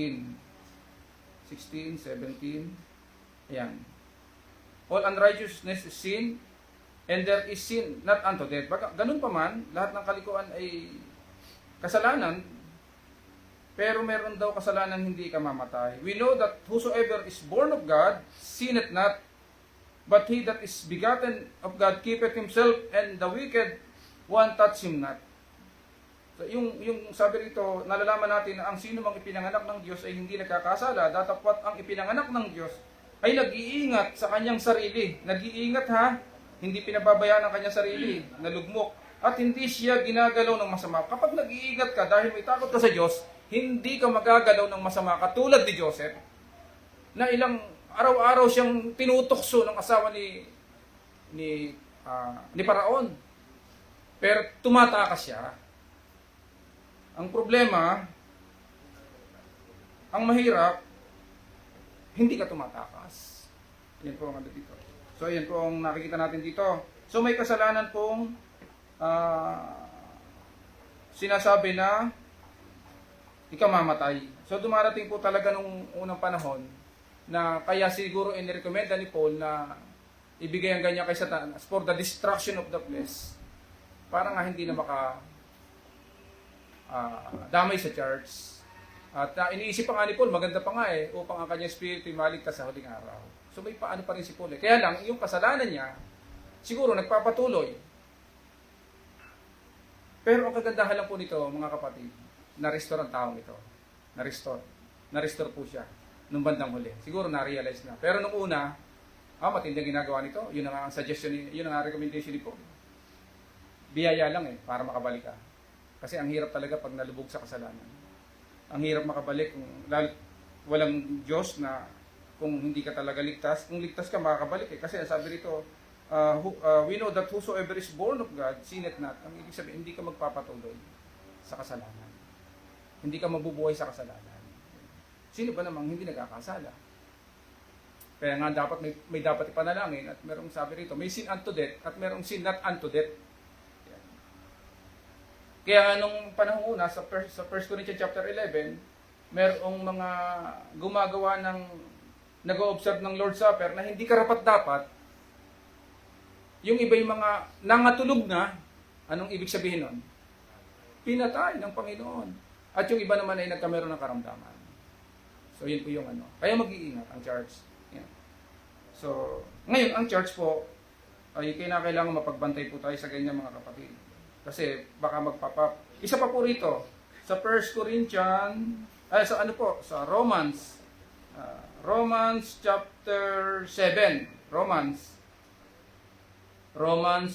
Speaker 2: 16, 17, ayan. All unrighteousness is sin, and there is sin not unto death. Ganun pa man, lahat ng kalikuan ay kasalanan, pero meron daw kasalanan hindi kamamatay. We know that whosoever is born of God sinneth not, but he that is begotten of God keepeth himself, and the wicked one touch him not. So, yung sabi rito, nalalaman natin na ang sino mang ipinanganak ng Diyos ay hindi nagkakasala, datapwat ang ipinanganak ng Diyos ay nag-iingat sa kanyang sarili. Nag-iingat hindi pinababayaan ang kanyang sarili, nalugmok, at hindi siya ginagalaw ng masama. Kapag nag-iingat ka dahil may takot ka sa Diyos, hindi ka magagalaw ng masama, katulad ni Joseph, na ilang araw-araw siyang tinutokso ng asawa ni Paraon. Pero tumatakas siya. Ang problema, ang mahirap, hindi ka tumatakas. Yan po ang dito. So yan po ang nakikita natin dito. So may kasalanan pong sinasabi na ikamamatay. So dumarating po talaga nung unang panahon na kaya siguro inirekomenda ni Paul na ibigay ang ganyan kay Satanas for the destruction of the flesh. parang nga hindi na damay sa church. At iniisip pa nga ni Paul, maganda pa nga upang ang kanyang spirito ay maligtas sa huling araw. So may paano pa rin si Paul. Kaya lang, yung kasalanan niya, siguro nagpapatuloy. Pero ang kagandahan lang po nito, mga kapatid, na-restore ang taong ito. Na-restore. Na-restore po siya nung bandang huli. Siguro na-realize na. Pero nung una, matinding ginagawa nito. Yun ang suggestion, yun ang recommendation ni Paul. Biyaya lang para makabalik ka. Kasi ang hirap talaga pag nalubog sa kasalanan. Ang hirap makabalik kung walang Diyos na kung hindi ka talaga ligtas. Kung ligtas ka, makakabalik Kasi sabi rito, we know that whosoever is born of God, sinneth not. Ang ibig sabihin, hindi ka magpapatuloy sa kasalanan. Hindi ka mabubuhay sa kasalanan. Sino ba namang hindi nagkakasala? Kaya nga dapat may dapat ipanalangin at merong sabi rito, may sin unto death at merong sin not unto death. Kaya nung panahon una, sa 1 Corinthians chapter 11, merong mga gumagawa nag-o-observe ng Lord's Supper na hindi karapat-dapat. Yung iba yung mga nangatulog na, anong ibig sabihin nun? Pinatay ng Panginoon. At yung iba naman ay nagkameron ng karamdaman. So yun po yung Kaya mag-iingat ang church. Yan. So, ngayon ang church po, ay kailangan mapagbantay po tayo sa ganyan mga kapatid. Kasi baka isa pa po rito, sa 1 Corinthians, sa Romans, Romans chapter 7, Romans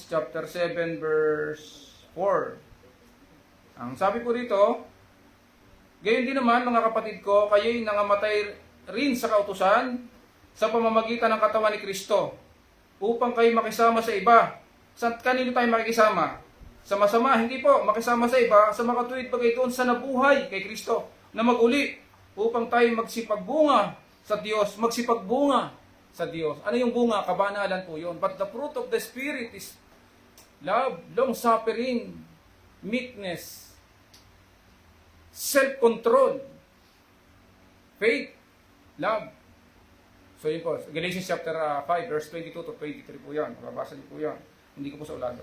Speaker 2: chapter 7 verse 4. Ang sabi po rito, gayon din naman mga kapatid ko, kayo'y nangamatay rin sa kautusan sa pamamagitan ng katawan ni Kristo upang kayo makisama sa iba. Sa kanino tayo makikisama? Sa masama, hindi po, makisama sa iba, sa makatuwid bagay doon sa nabuhay kay Kristo na maguli upang tayo magsipagbunga sa Diyos, Ano yung bunga? Kabanalan po yun. But the fruit of the Spirit is love, long-suffering, meekness, self-control, faith, love. So yun po, Galatians chapter 5, verse 22 to 23 po yan. Mababasa niyo po yan. Hindi ko po sa ulado.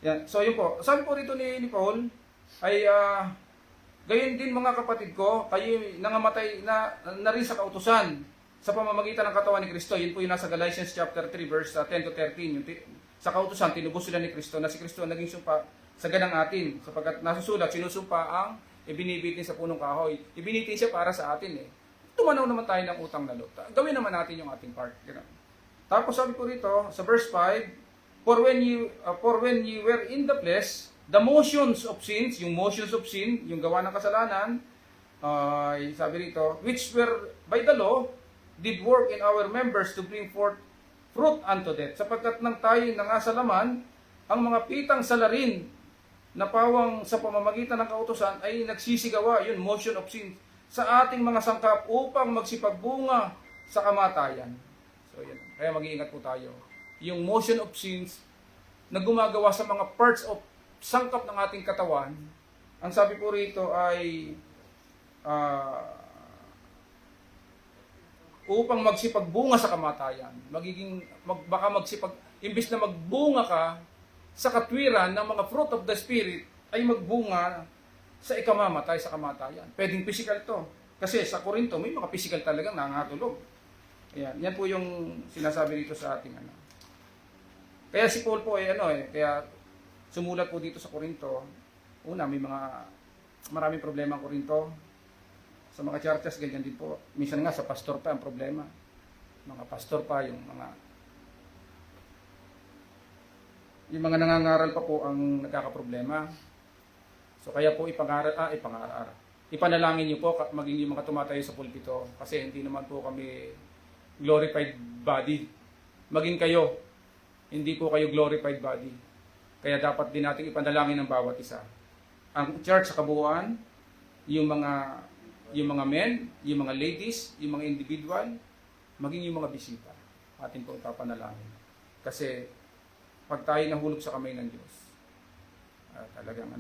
Speaker 2: Yan. So yun po. Sabi po rito ni Paul, ay gayon din mga kapatid ko, kayo nangamatay na rin sa kautusan sa pamamagitan ng katawan ni Kristo. Yun po yung nasa Galatians chapter 3, verse 10 to 13. Sa kautusan, tinubos sila ni Kristo na si Kristo ang naging sumpa sa ganang atin. Sapagkat nasusulat, sinusumpa ang ibinibitin sa punong kahoy. Ibinitin siya para sa atin Tumanaw naman tayo ng utang na loob. Gawin naman natin yung ating part. Tapos sabi ko rito, sa verse 5, For when you were in the flesh, the motions of sins, yung motions of sin, yung gawa ng kasalanan, sabi rito, which were by the law, did work in our members to bring forth fruit unto death. Sapagkat nang tayo nangasalaman, ang mga pitang salarin na pawang sa pamamagitan ng kautusan ay nagsisigawa, yun, motion of sin, sa ating mga sangkap upang magsipagbunga sa kamatayan. So yun, kaya mag-iingat po tayo. Yung motion of sins na gumagawa sa mga parts of sangkap ng ating katawan, ang sabi po rito ay upang magsipagbunga sa kamatayan. Imbis na magbunga ka sa katwiran ng mga fruit of the Spirit, ay magbunga sa ikamamatay sa kamatayan. Pwedeng physical to. Kasi sa Korinto, may mga physical talagang nangatulog. Yan po yung sinasabi dito sa ating Kaya si Paul po kaya sumulat po dito sa Korinto. Una, maraming problema ang Korinto. Sa mga churches, ganyan din po. Minsan nga sa pastor pa ang problema. Mga pastor pa, yung mga nangangaral pa po ang nagkakaproblema. So kaya po ipanalangin niyo po maging yung mga tumatayo sa pulpito kasi hindi naman po kami glorified body. Maging kayo, hindi po kayo glorified body. Kaya dapat din natin ipanalangin ng bawat isa. Ang church sa kabuuan, yung mga men, yung mga ladies, yung mga individual, maging yung mga bisita. Atin po ipapanalangin. Kasi pag tayo nahulog sa kamay ng Diyos, talagang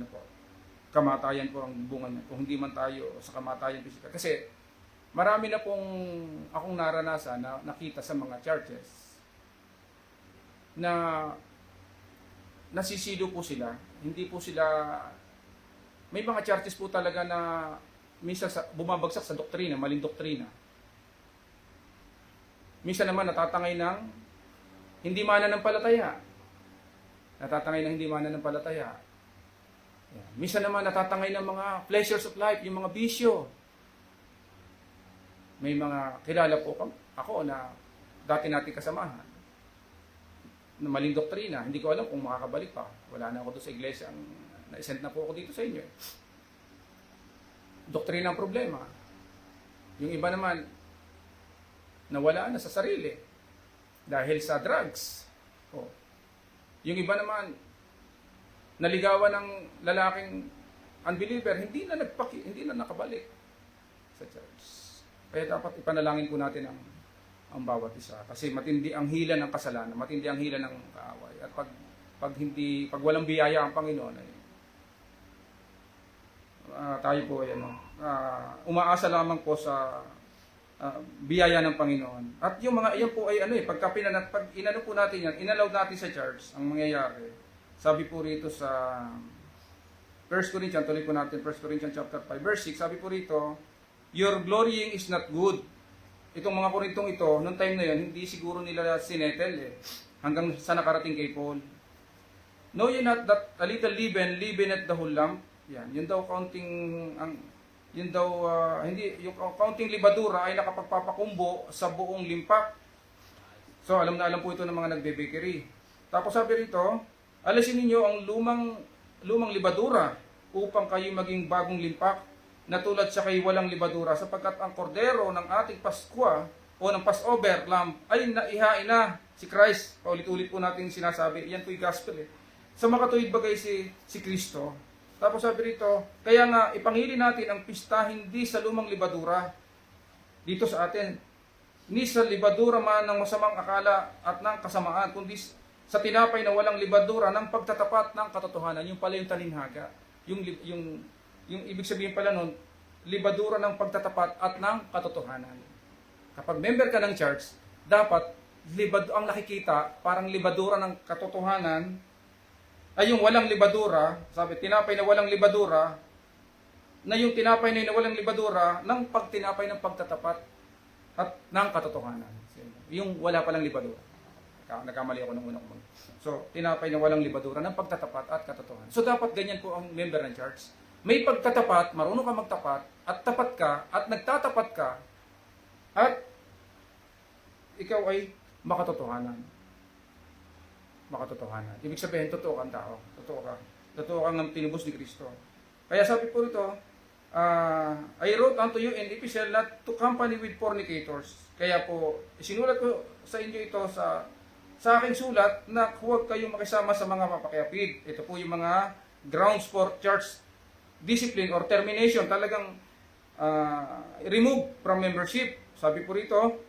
Speaker 2: kamatayan po ang bunga niya. Kung hindi man tayo sa kamatayan physical. Kasi marami na pong akong naranasan na nakita sa mga churches na nasisilo po sila. Hindi po sila, may mga churches po talaga na minsan bumabagsak sa doktrina, maling doktrina. Minsan naman natatangay ng hindi mananampalataya. Natatangay ng hindi mananampalataya. Yan. Minsan naman natatangay ng mga pleasures of life, yung mga bisyo. May mga kilala po ako na dati nating kasamahan na maling doktrina. Hindi ko alam kung makakabalik pa. Wala na ako doon sa iglesia. Na-send na po ako dito sa inyo. Doktrina ang problema. Yung iba naman, nawala na sa sarili dahil sa drugs. Oh. Yung iba naman, naligawan ng lalaking unbeliever, hindi na nakabalik sa church. Kaya dapat ipanalangin po natin ang bawat isa. Kasi matindi ang hila ng kasalanan, matindi ang hila ng kaaway. At pag walang biyaya ang Panginoon, ay, tayo po ay umaasa lamang po sa biyaya ng Panginoon. At yung mga iyan po ay pag inano po natin yan, inallow natin sa church, ang mangyayari. Sabi po rito sa 1 Corinthians, tuloy po natin 1 Corinthians chapter 5 verse 6, sabi po rito, your glorying is not good. Itong mga Korintong ito, noong time na yun, hindi siguro nila sinetel hanggang sa nakarating kay Paul. Know ye not that a little leaveneth the whole lump? Yan, yun daw yung counting libadura ay nakapagpapakumbo sa buong limpak. So alam na alam po ito ng mga nagbe-bakery. Tapos sabi rito, alisin ninyo ang lumang libadura upang kayo maging bagong limpak na tulad sa kay walang libadura, sapagkat ang kordero ng ating Paskwa o ng Passover lamb ay naihain na si Christ. Paulit-ulit po natin sinasabi, yan po yung gospel Sa makatuwid bagay si Kristo. Tapos sabi rito, kaya nga ipangili natin ang pista hindi sa lumang libadura dito sa atin, ni sa libadura man ng masamang akala at ng kasamaan, kundi sa tinapay na walang libadura ng pagtatapat ng katotohanan. Yung pala yung talinhaga. Yung ibig sabihin pala nun, libadura ng pagtatapat at ng katotohanan. Kapag member ka ng church, dapat ang nakikita, parang libadura ng katotohanan, ay yung walang libadura, sabi, tinapay na walang libadura, na yung tinapay na walang libadura, ng pagtinapay ng pagtatapat at ng katotohanan. Yung wala palang libadura. Nagkamali ako ng unang mga. So, tinapay na walang libadura ng pagtatapat at katotohanan. So, dapat ganyan po ang member ng church. May pagtatapat, marunong ka magtapat, at tapat ka, at nagtatapat ka, at ikaw ay makatotohanan. Makatotohanan. Ibig sabihin, totoo kang tao. Totoo ka. Totoo kang tinubos ni Kristo. Kaya sabi po rito, I wrote unto you in epistle not to company with fornicators. Kaya po, sinulat ko sa inyo ito sa aking sulat na huwag kayong makisama sa mga mapakiapid. Ito po yung mga grounds for church discipline or termination. Talagang remove from membership. Sabi po rito,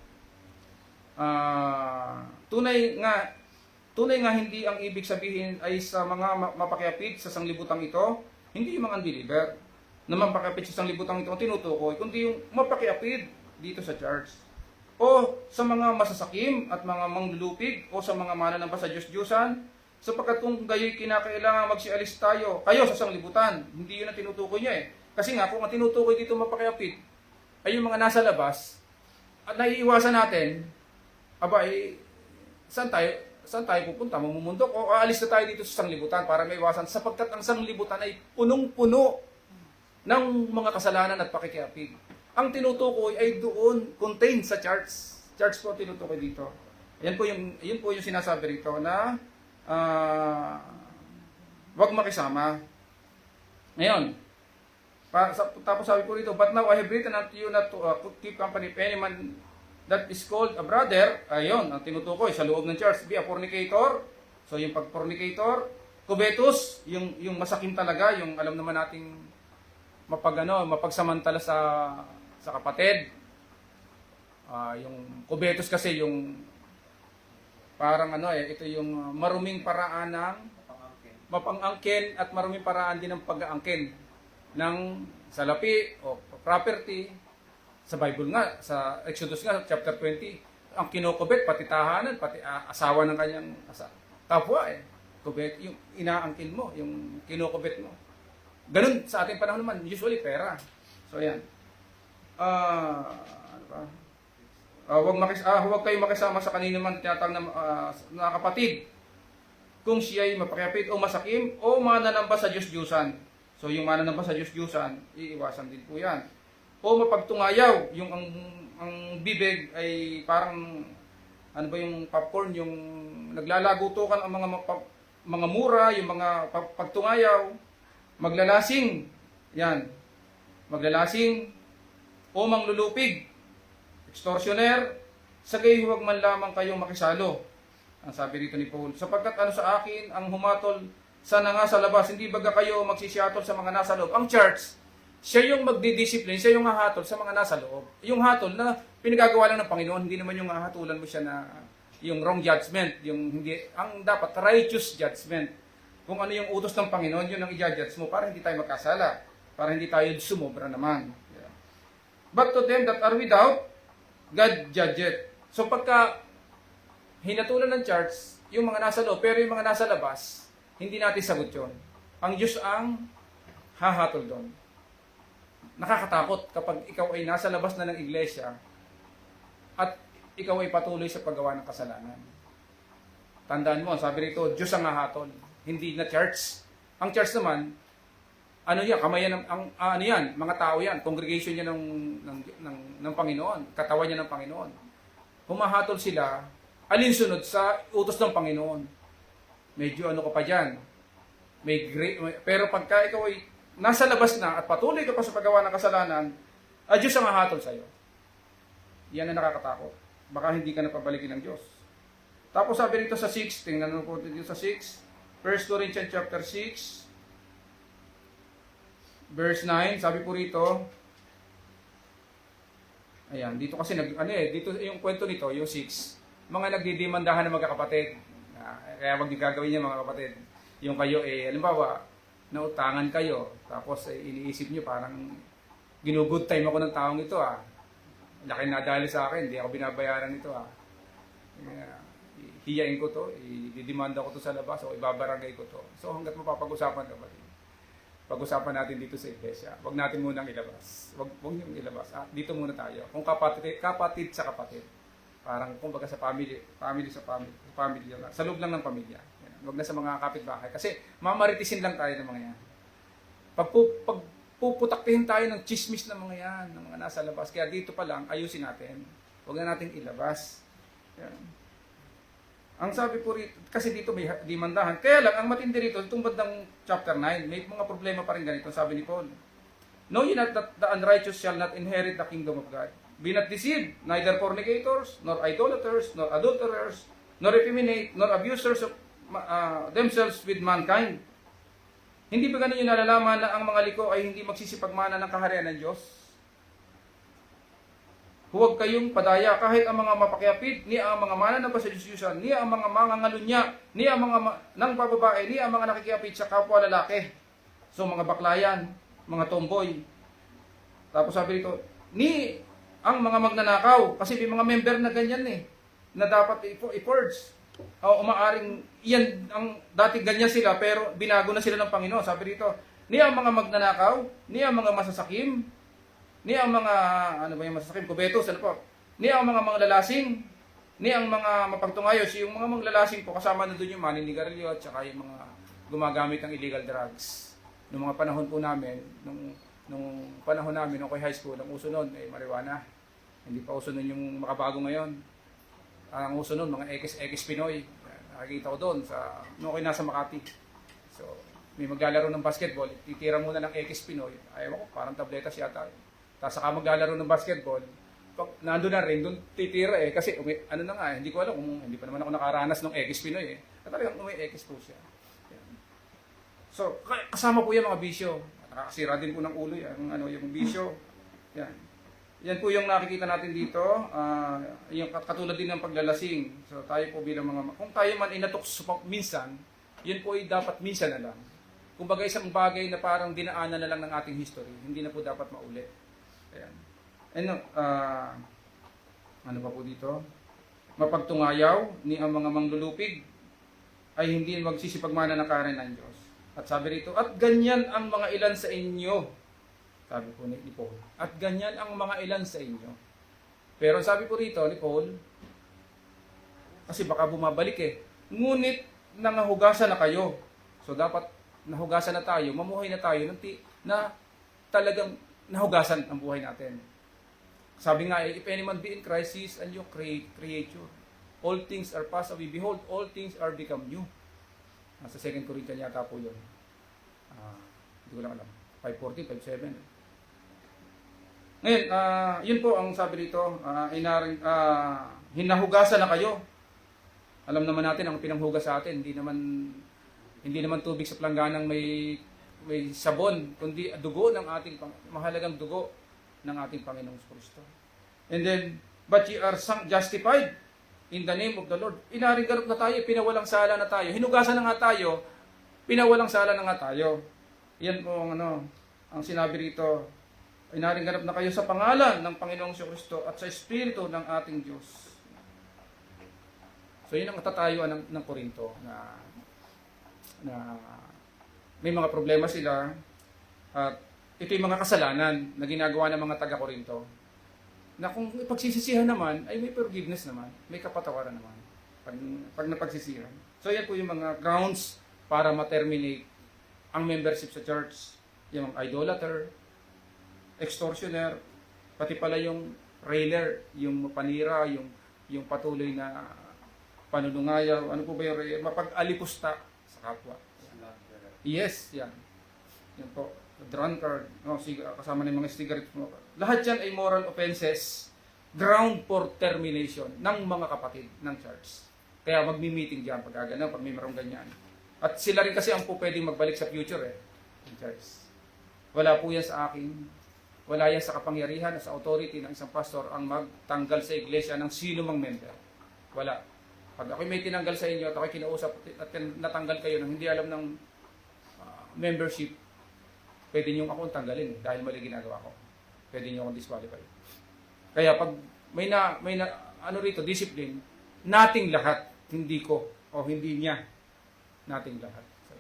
Speaker 2: tunay nga hindi ang ibig sabihin ay sa mga mapakiapid sa sanglibutang ito, hindi yung mga unbeliever na mapakiapid sa sanglibutang ito ang tinutukoy, kundi yung mapakiapid dito sa church. O sa mga masasakim at mga manglulupig o sa mga mananamba sa Diyos-Diyosan, sapagkat kung gayo'y kinakailangan magsialis tayo, kayo sa sanglibutan, hindi yun ang tinutukoy niya Kasi nga, kung ang tinutukoy dito mapakiapid ay yung mga nasa labas, at naiiwasan natin, saan tayo pupunta? Mamumundok o aalis na tayo dito sa sanglibutan para maiwasan sapagkat ang sanglibutan ay punong-puno ng mga kasalanan at pakikiapid. Ang tinutukoy ay doon contained sa church. Church po tinutukoy dito. Yan po yung sinasabi rito na wag makisama. Ngayon, tapos sabi po rito, but now I have written unto you not to keep company if any man that is called a brother. Ayun, ang tinutukoy sa loob ng church, be a fornicator. So yung pag-fornicator, covetous, yung masakim talaga, yung alam naman nating mapagsamantala sa kapatid. Yung covetous kasi yung parang ito yung maruming paraan ng mapang-angkin at maruming paraan din ng pag-aangkin ng salapi o property. Sa Bible nga, sa Exodus nga, chapter 20, ang kinukubit, pati tahanan, pati asawa ng kanyang kapwa kubet, yung inaangkin mo, yung kinukubet mo. Ganun sa ating panahon naman, usually pera. So ayan. Ano ba? Huwag kayong makisama sa kanino man tinatang na kapatid kung siya ay mapakapit o masakim o mananamba sa Diyos-Diyusan. So yung mananamba sa Diyos-Diyusan, iiwasan din po yan. O mapagtungayaw, yung ang bibig ay parang ano ba yung popcorn, yung naglalagutukan ang mga mura, yung mga pagtungayaw, maglalasing, yan, maglalasing o manglulupig, extortioner, sagay huwag man lamang kayong makisalo. Ang sabi rito ni Paul, sapagkat ano sa akin ang humatol sana nga sa labas, hindi baga kayo magsisiyatol sa mga nasa loob. Ang church, siya yung magdidiscipline, siya yung hahatol sa mga nasa loob. Yung hatol na pinagagawa lang ng Panginoon, hindi naman yung hahatulan mo siya na yung wrong judgment, yung hindi, ang dapat righteous judgment. Kung ano yung utos ng Panginoon, yun ang i-judge mo para hindi tayo magkasala, para hindi tayo sumobra naman. Yeah. But to them that are without, God judgeth. So pagka hinatulan ng church, yung mga nasa loob, pero yung mga nasa labas, hindi natin sagot yun. Ang Diyos ang hahatol doon. Nakakatakot kapag ikaw ay nasa labas na ng iglesia at ikaw ay patuloy sa paggawa ng kasalanan. Tandaan mo, sabi rito, Diyos ang hahatol, hindi na church. Ang church naman, ano yan, kamayan ano yan, mga tao yan, congregation niya ng Panginoon, katawan niya ng Panginoon. Humahatol sila, alinsunod sa utos ng Panginoon. Medyo ano ka pa dyan. Pero pagka ikaw ay nasa labas na at patuloy ka pa sa paggawa ng kasalanan, Diyos ang hahatol sa'yo. Yan ang nakakatakot. Baka hindi ka napabalikin ng Diyos. Tapos sabi rito sa 6, tingnan mo po dito sa 6, 1 Corinthians chapter 6, verse 9, sabi po rito, ayan, dito kasi, dito yung kwento nito, yung 6, mga nagdidimandahan ng magkakapatid. Kaya wag niyo gagawin niya mga kapatid. Yung kayo halimbawa, nautangan kayo, tapos iniisip niyo parang ginugood time ako ng taong ito Laki na dahil sa akin, hindi ako binabayaran nito hiyain ko to, ididimanda ko to sa labas o ibabarangay ko to. So hanggat mapapag-usapan kapatid, pag-usapan natin dito sa iglesia. Wag natin munang ilabas. Wag niyong ilabas. Dito muna tayo. Kung kapatid sa kapatid. Parang kumbaga sa family sa family lang. Sa loob lang ng pamilya. Wag na sa mga kapitbahay. Kasi mamaritisin lang tayo ng mga yan. Pagpuputaktihin tayo ng chismis ng mga yan, ng mga nasa labas. Kaya dito pa lang, ayusin natin. Wag na natin ilabas. Yan. Ang sabi po rito, kasi dito may dimandahan. Kaya lang, ang matindi rito, itong bandang chapter 9, may mga problema pa rin ganito, sabi ni Paul. Know ye not that the unrighteous shall not inherit the kingdom of God? Be not deceived, neither fornicators, nor idolaters, nor adulterers, nor effeminate, nor abusers of themselves with mankind. Hindi ba ganun yung nalalaman na ang mga liko ay hindi magsisipagmana ng kaharian ng Diyos? Huwag kayong padaya kahit ang mga mapakyapid, ni ang mga mananamba sa Diyos-Diyusan, ni ang mga mangangalunya, ni ang mga nang bababae, ni ang mga nakikiapid sa kapwa lalaki. So mga baklayan, mga tomboy. Tapos sabi rito, ni ang mga magnanakaw, kasi may mga member na ganyan na dapat i-purge. O umaaring, yan, ang dati ganyan sila, pero binago na sila ng Panginoon. Sabi rito, ni ang mga magnanakaw, ni ang mga masasakim, ni ang mga, ano ba yung masasakim, kubetos, ano po, ni ang mga manglalasing, ni ang mga mapagtungayos, yung mga manglalasing po, kasama na doon yung maninigarilyo, at saka yung mga gumagamit ng illegal drugs. Noong mga panahon po namin, nung panahon namin, nung high school, ang uso nun, marijuana. Hindi pa uso nun yung makabago ngayon. Ang uso nun, mga X Pinoy. Nakikita ko doon, nung ako'y nasa Makati. So, may maglalaro ng basketball, titira muna ng X Pinoy. Ayaw ko, parang tabletas yata. Tapos saka maglalaro ng basketball, pag nandun na rin, doon titira kasi ano na nga, hindi ko alam kung hindi pa naman ako nakaranas ng X Pinoy At talagang may X po siya. So, kasama po yung mga bisyo. Nakakasira din po ng ulo yung bisyo. Yan. Yan po yung nakikita natin dito. Yung katulad din ng paglalasing. So, tayo po bilang mga... Kung tayo man inatukso minsan, yun po ay dapat minsan na lang. Kumbaga isang bagay na parang dinaanan na lang ng ating history. Hindi na po dapat maulit. Ayan. Ano pa po dito? Mapagtungayaw ni ang mga manglulupig. ay hindi magsisipagmana ng kahanan ng Diyos. At sabi rito, at ganyan ang mga ilan sa inyo. Sabi po ni Paul. At ganyan ang mga ilan sa inyo. Pero sabi po rito ni Paul, kasi baka bumabalik ngunit nangahugasan na kayo. So dapat nahugasan na tayo, mamuhay na tayo na talagang nahugasan ang buhay natin. Sabi nga, if any man be in Christ, he is a new creature. All things are passed away. Behold, all things are become new. Nasa 2 Corinthians yata po yun. Hindi ko lang alam. 5:14, 5:7. Ngayon, yun po ang sabi dito, hinahugasan na kayo. Alam naman natin ang pinanghugas sa atin, hindi naman tubig sa plangganang may sabon, kundi dugo ng mahalagang dugo ng ating Panginoong Kristo. And then, but ye are justified in the name of the Lord. Inaring ganap na tayo, pinawalang sala na tayo. Hinugasan na nga tayo, pinawalang sala na nga tayo. Yan po ang sinabi rito. Inaring ganap na kayo sa pangalan ng Panginoong Kristo at sa Espiritu ng ating Diyos. So yun ang katatayuan ng Korinto na may mga problema sila at ito yung mga kasalanan na ginagawa ng mga taga-Korinto na kung ipagsisisihan naman ay may forgiveness naman, may kapatawaran naman pag napagsisihan. So yan po yung mga grounds para ma-terminate ang membership sa church. Yung idolater, extortioner, pati pala yung railer, yung panira, yung patuloy na panunungayaw, ano po ba yung mapag-alipusta sa kapwa. Yes, yan. Yan po. Drunkard, kasama ng mga cigarette smoker. Lahat yan ay moral offenses, ground for termination ng mga kapatid ng church. Kaya magmi-meeting dyan pag may marong ganyan. At sila rin kasi ang po pwedeng magbalik sa future ng church. Wala po yan sa akin. Wala yan sa kapangyarihan o sa authority ng isang pastor ang magtanggal sa iglesia ng sino mang member. Wala. Pag ako'y may tinanggal sa inyo at ako'y kinausap at natanggal kayo ng hindi alam ng membership, pwede nyo akong tanggalin dahil mali ginagawa ko. Pwede nyo akong disqualify. Kaya pag may rito, discipline, nating lahat, hindi ko o hindi niya, nating lahat. So,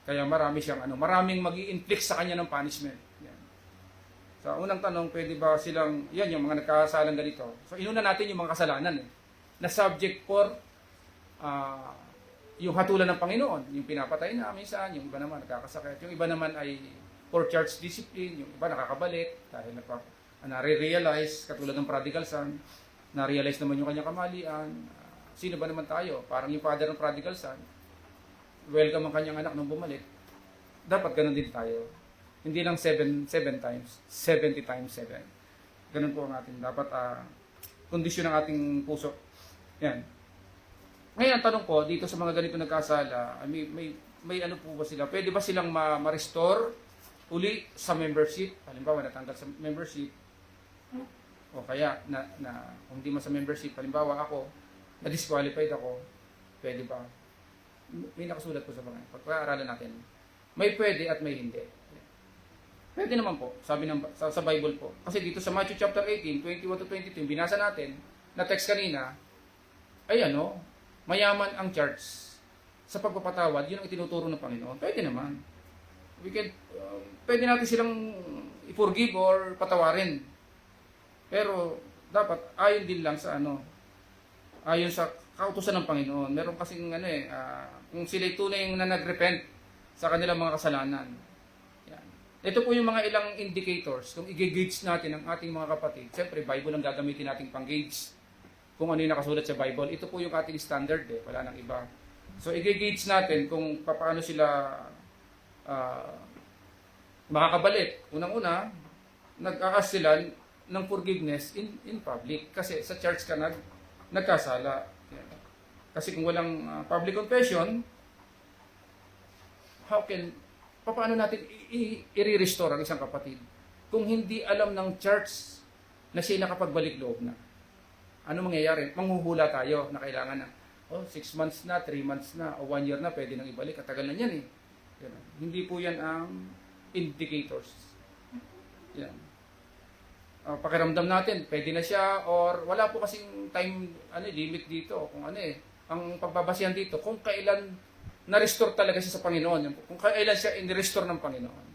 Speaker 2: kaya maraming mag-i-inflict sa kanya ng punishment. Yan. Sa unang tanong, pwede ba silang, yan yung mga nagkasalang ganito. So inuna natin yung mga kasalanan na subject for yung hatulan ng Panginoon, yung pinapatay na minsan, yung iba naman nakakasakit, yung iba naman ay for church discipline, yung iba nakakabalik dahil nare-realize, katulad ng prodigal son, na-realize naman yung kanyang kamalian. Sino ba naman tayo? Parang yung father ng prodigal son, welcome ang kanyang anak nung bumalik. Dapat ganun din tayo. Hindi lang 7 times, 70 times 7. Ganun po ang ating dapat kondisyon ng ating puso. Yan. Ngayon, ang tanong po, dito sa mga ganito nagkasala, may ano po ba sila? Pwede ba silang ma-restore uli sa membership? Halimbawa, natanggal sa membership. O kaya, kung hindi man sa membership, halimbawa ako, na-disqualified ako, pwede ba? May nakasulat po sa mga. Pagpaaralan natin. May pwede at may hindi. Pwede naman po, sabi sa Bible po. Kasi dito sa Matthew chapter 18, 21-22, binasa natin, na text kanina, ay mayaman ang church sa pagpapatawad, yun ang itinuturo ng Panginoon. Pwede naman. Pwede natin silang i-forgive or patawarin. Pero dapat ayon din lang sa ayon sa kautusan ng Panginoon. Meron kasing kung sila'y tunay na nag-repent sa kanilang mga kasalanan. Yan. Ito po yung mga ilang indicators. Kung i-gauge natin ang ating mga kapatid, siyempre Bible ang gagamitin nating pang-gauge. Kung ano yung nakasulat sa Bible, ito po yung ating standard wala nang iba. So i-gauge natin kung paano sila makakabalik. Unang-una, nag-a-ask sila ng forgiveness in public kasi sa church ka nagkasala. Kasi kung walang public confession, paano natin i-restore ang isang kapatid kung hindi alam ng church na siya nakapagbalik loob na? Ano mangyayari? Manghuhula tayo na kailangan 6 months na, 3 months na, o 1 year na, pwede nang ibalik. Katagal na yan Hindi po yan ang indicators. Yan. Pakiramdam natin, pwede na siya, or wala po kasing time limit dito. Kung ang pagbabasihan dito kung kailan na-restore talaga siya sa Panginoon, kung kailan siya in-restore ng Panginoon.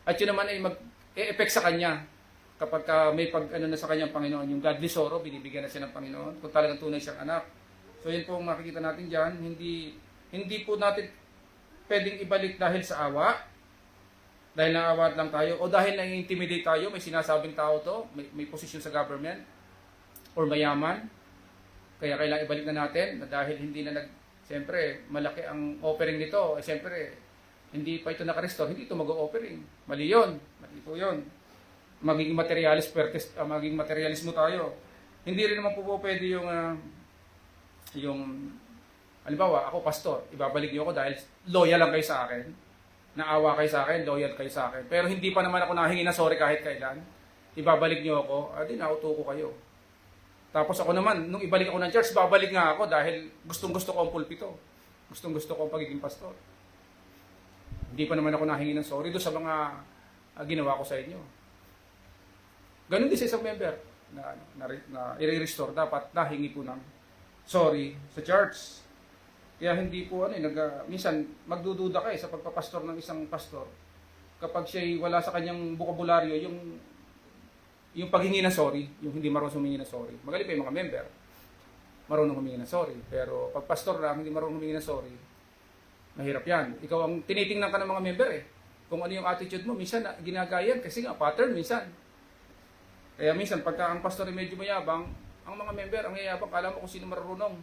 Speaker 2: At yun naman ay mag-e-effect sa kanya kapag may pag-ano na sa kanyang Panginoon, yung godly sorrow, binibigyan na siya ng Panginoon, kung talagang tunay siyang anak. So yun po ang makikita natin dyan, hindi po natin pwedeng ibalik dahil sa awa, dahil naawa lang tayo, o dahil na-intimidate tayo, may sinasabing tao to, may posisyon sa government, or mayaman, kaya kailangan ibalik na natin, na dahil hindi na siyempre, malaki ang offering nito, siyempre, hindi pa ito nakarestore, hindi ito mag-o-offering. Mali yun, mali po yun. Magiging materialismo tayo. Hindi rin naman po pwede yung halimbawa, ako pastor, ibabalik niyo ako dahil loyal lang kayo sa akin. Naawa kayo sa akin, loyal kayo sa akin. Pero hindi pa naman ako nahingi na sorry kahit kailan. Ibabalik niyo ako, di nauto ko kayo. Tapos ako naman, nung ibalik ako ng church, babalik nga ako dahil gustong-gusto ko ang pulpito. Gustong-gusto ko ang pagiging pastor. Hindi pa naman ako nahingi ng sorry doon sa mga ginawa ko sa inyo. Ganun din sa isang member na i-restore. Dapat nahingi po ng sorry sa church. Kaya hindi po minsan magdududa kayo sa pagpapastor ng isang pastor kapag siya'y wala sa kanyang bokabularyo yung paghingi ng sorry, yung hindi marunong humingi ng sorry. Magaling pa yung mga member, marunong humingi ng sorry. Pero pag pastor lang, hindi marunong humingi ng sorry, mahirap yan. Ikaw ang tinitingnan ka ng mga member Kung ano yung attitude mo, minsan ginagayan kasi nga pattern minsan. Kaya minsan pagka ang pastor ay medyo mayabang, ang mga member ang yayabang, kala mo kung sino marunong.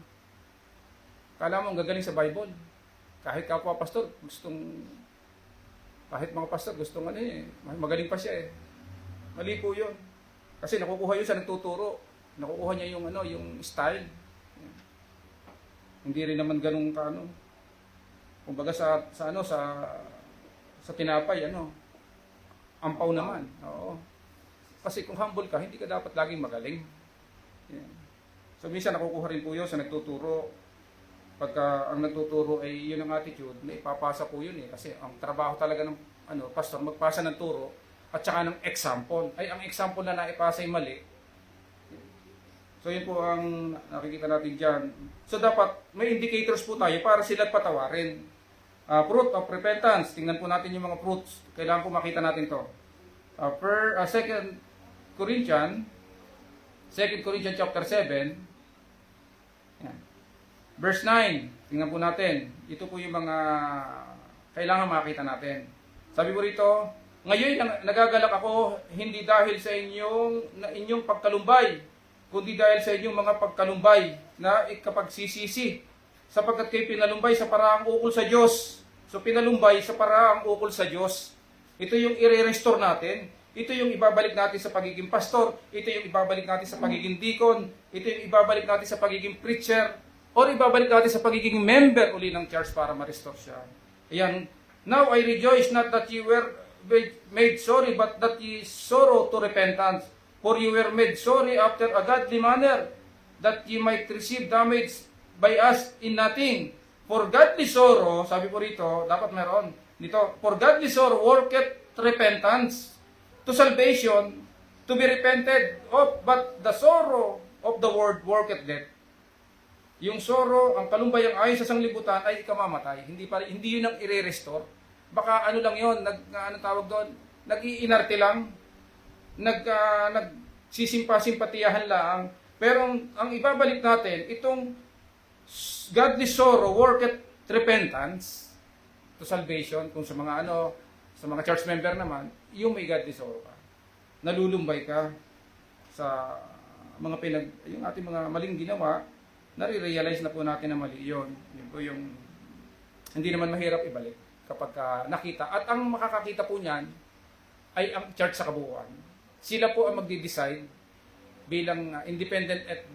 Speaker 2: Kala mo ang gagaling sa Bible. Kahit kapwa pastor, kahit mga pastor gustong magaling pa siya Mali po 'yun. Kasi nakukuha 'yun sa nagtuturo. Nakukuha niya yung style. Hindi rin naman ganun kumbaga sa tinapay ampaw naman. Oo. Kasi kung humble ka, hindi ka dapat laging magaling. Yan. So minsan nakukuha rin po 'yun sa nagtuturo. Pagka ang nagtuturo ay yun ang attitude, na ipapasa po yun Kasi ang trabaho talaga ng pastor, magpasa ng turo at saka ng example. Ay, ang example na naipasa ay mali. So yun po ang nakikita natin dyan. So dapat may indicators po tayo para sila patawarin. Fruit of repentance. Tingnan po natin yung mga fruits. Kailangan po makita natin to. 2 Corinthians chapter 7. Yan. Verse 9, tingnan po natin. Ito po yung mga kailangan makita natin. Sabi po rito, ngayon nagagalak ako hindi dahil sa inyong pagkalumbay, kundi dahil sa inyong mga pagkalumbay na ikapagsisisi, sapagkat kayo pinalumbay sa paraang ukol sa Diyos. So pinalumbay sa paraang ukol sa Diyos. Ito yung i-restore natin. Ito yung ibabalik natin sa pagiging pastor. Ito yung ibabalik natin sa pagiging deacon. Ito yung ibabalik natin sa pagiging preacher. O ibabalik natin sa pagiging member uli ng church para ma-restore siya. Ayan. Now I rejoice not that you were made sorry, but that ye sorrow to repentance. For you were made sorry after a godly manner, that ye might receive damage by us in nothing. For godly sorrow, sabi po rito, dapat meron dito, for godly sorrow worketh repentance to salvation, to be repented of, but the sorrow of the world worketh death. Yung sorrow, ang kalumbay ang ayon sa sanglibutan ay ikamamatay. Hindi yun ang i-restore. Baka lang yun, tawag doon, nag-iinarte lang, nagsisimpa-simpatiyahan lang. Pero ang ibabalik natin, itong godly sorrow worketh repentance to salvation. Kung sa mga sa mga church member naman, yung may godly sorrow ka. Nalulumbay ka sa yung ating mga maling ginawa, nare-realize na po natin na mali yun. Yun po yung hindi naman mahirap ibalik kapag nakita. At ang makakakita po niyan ay ang church sa kabuuan. Sila po ang magde-decide bilang independent at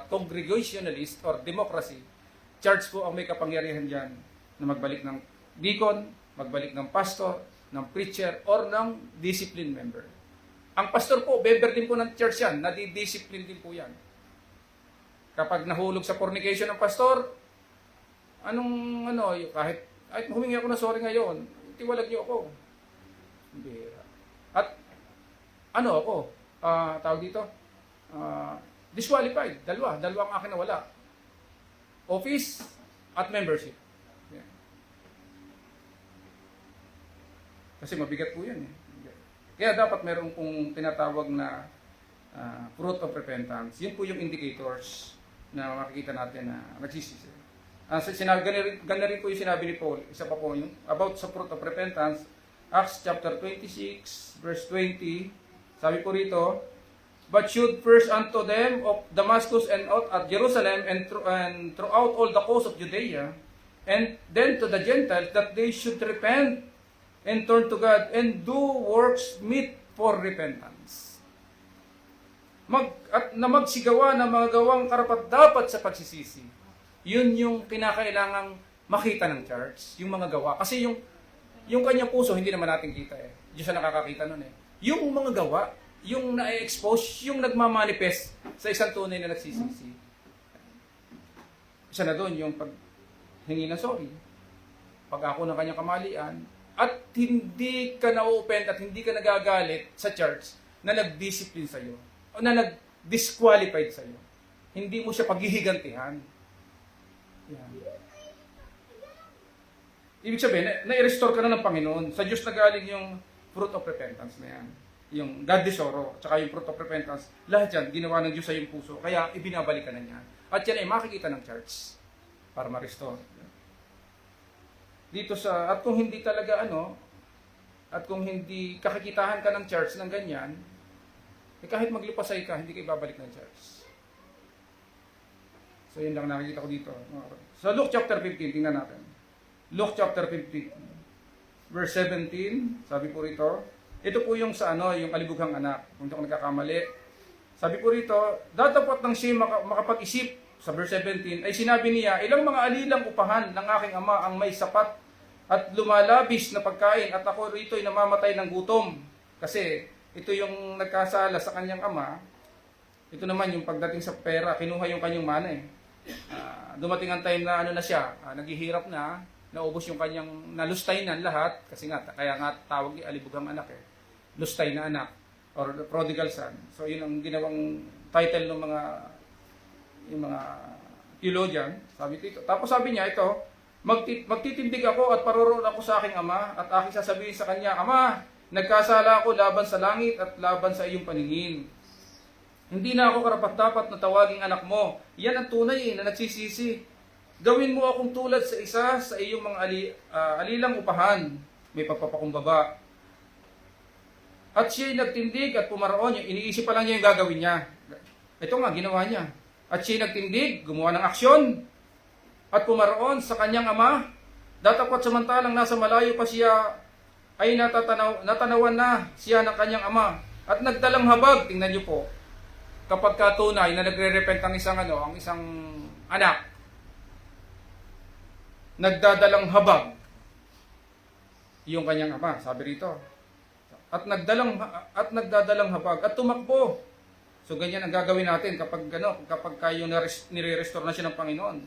Speaker 2: congregationalist or democracy. Church po ang may kapangyarihan dyan na magbalik ng deacon, magbalik ng pastor, ng preacher, or ng discipline member. Ang pastor po, member din po ng church yan, nadi-discipline din po yan. Kapag nahulog sa fornication ng pastor, kahit humingi ako na sorry ngayon, tiwalag niyo ako. At tawag dito, disqualified, dalawa ang akin na wala. office at membership. Yan. Kasi mabigat po yan eh. Kaya dapat meron pong tinatawag na fruit of repentance. Yun po yung indicators na makikita natin na nagsisisi. Ganun rin po yung sinabi ni Paul. Isa pa po yung about sa fruit of repentance. Acts chapter 26 verse 20. Sabi po rito, but should first unto them of Damascus and out at Jerusalem and throughout all the coast of Judea, and then to the Gentiles, that they should repent and turn to God and do works meet for repentance. Na magsigawa ng mga gawang karapat-dapat sa pagsisisi. Yun yung kinakailangang makita ng church, yung mga gawa. Kasi yung kanyang puso, hindi naman natin kita eh. Diyos ang nakakakita nun eh. Yung mga gawa, yung na-expose, yung nagmamanifest sa isang tunay na nagsisisi. Isa na doon, yung paghingi ng sorry, pag-ako ng kanyang kamalian, at hindi ka na-open at hindi ka nagagalit sa church na nag-discipline sa'yo, o na nag-disqualified sa'yo. Hindi mo siya paghihigantihan. Yan. Ibig sabihin, na-restore ka na ng Panginoon. Sa Diyos na galing yung fruit of repentance na yan. Yung God de sorrow, tsaka yung fruit of repentance, lahat yan, ginawa ng Diyos sa iyong puso. Kaya ibinabalik ka na niya. At yan ay makikita ng church para ma-restore. Dito at kung hindi talaga at kung hindi kakikitahan ka ng church ng ganyan, kahit maglupasay ka, hindi ka ibabalik ng church. So yun lang nakikita ko dito. Sa Luke chapter 15, tingnan natin. Luke chapter 15, verse 17, sabi po rito, ito po yung sa yung kalibughang anak, kung hindi ako nagkakamali. Sabi po rito, datapot ng siya makapag-isip, sa verse 17, ay sinabi niya, ilang mga alilang upahan ng aking ama ang may sapat at lumalabis na pagkain at ako rito ay namamatay ng gutom. Kasi ito yung nagkasala sa kanyang ama, ito naman yung pagdating sa pera, kinuha yung kanyang mana eh. Dumating ang time na na siya, naghihirap na, naubos yung kanyang, nalustay na lahat, kasi nga, kaya nga tawag alibughang anak eh, lustay na anak, or the prodigal son. So yun ang ginawang title ng yung mga theologian, sabi dito. Tapos sabi niya ito, magtitindig ako at paroroon ako sa aking ama at aking sasabihin sa kanya, Ama, nagkasala ako laban sa langit at laban sa iyong paningin. Hindi na ako karapat-dapat na tawaging anak mo. Yan ang tunay na nagsisisi. Gawin mo akong tulad sa isa sa iyong mga alilang upahan. May pagpapakumbaba. At siya'y nagtindig at pumaroon. Iniisip pa lang niya yung gagawin niya. Ito nga, ginawa niya. At siya'y nagtindig, gumawa ng aksyon. At pumaroon sa kanyang ama. Datapot samantalang nasa malayo pa siya, ay natanawan na siya ng kanyang ama. At nagdalang habag, tingnan niyo po, kapag katunay na nagre-repent ang isang anak, nagdadalang habag yung kanyang ama, sabi rito. At nagdadalang habag at tumakbo. So ganyan ang gagawin natin kapag kayo nire-restore na siya ng Panginoon.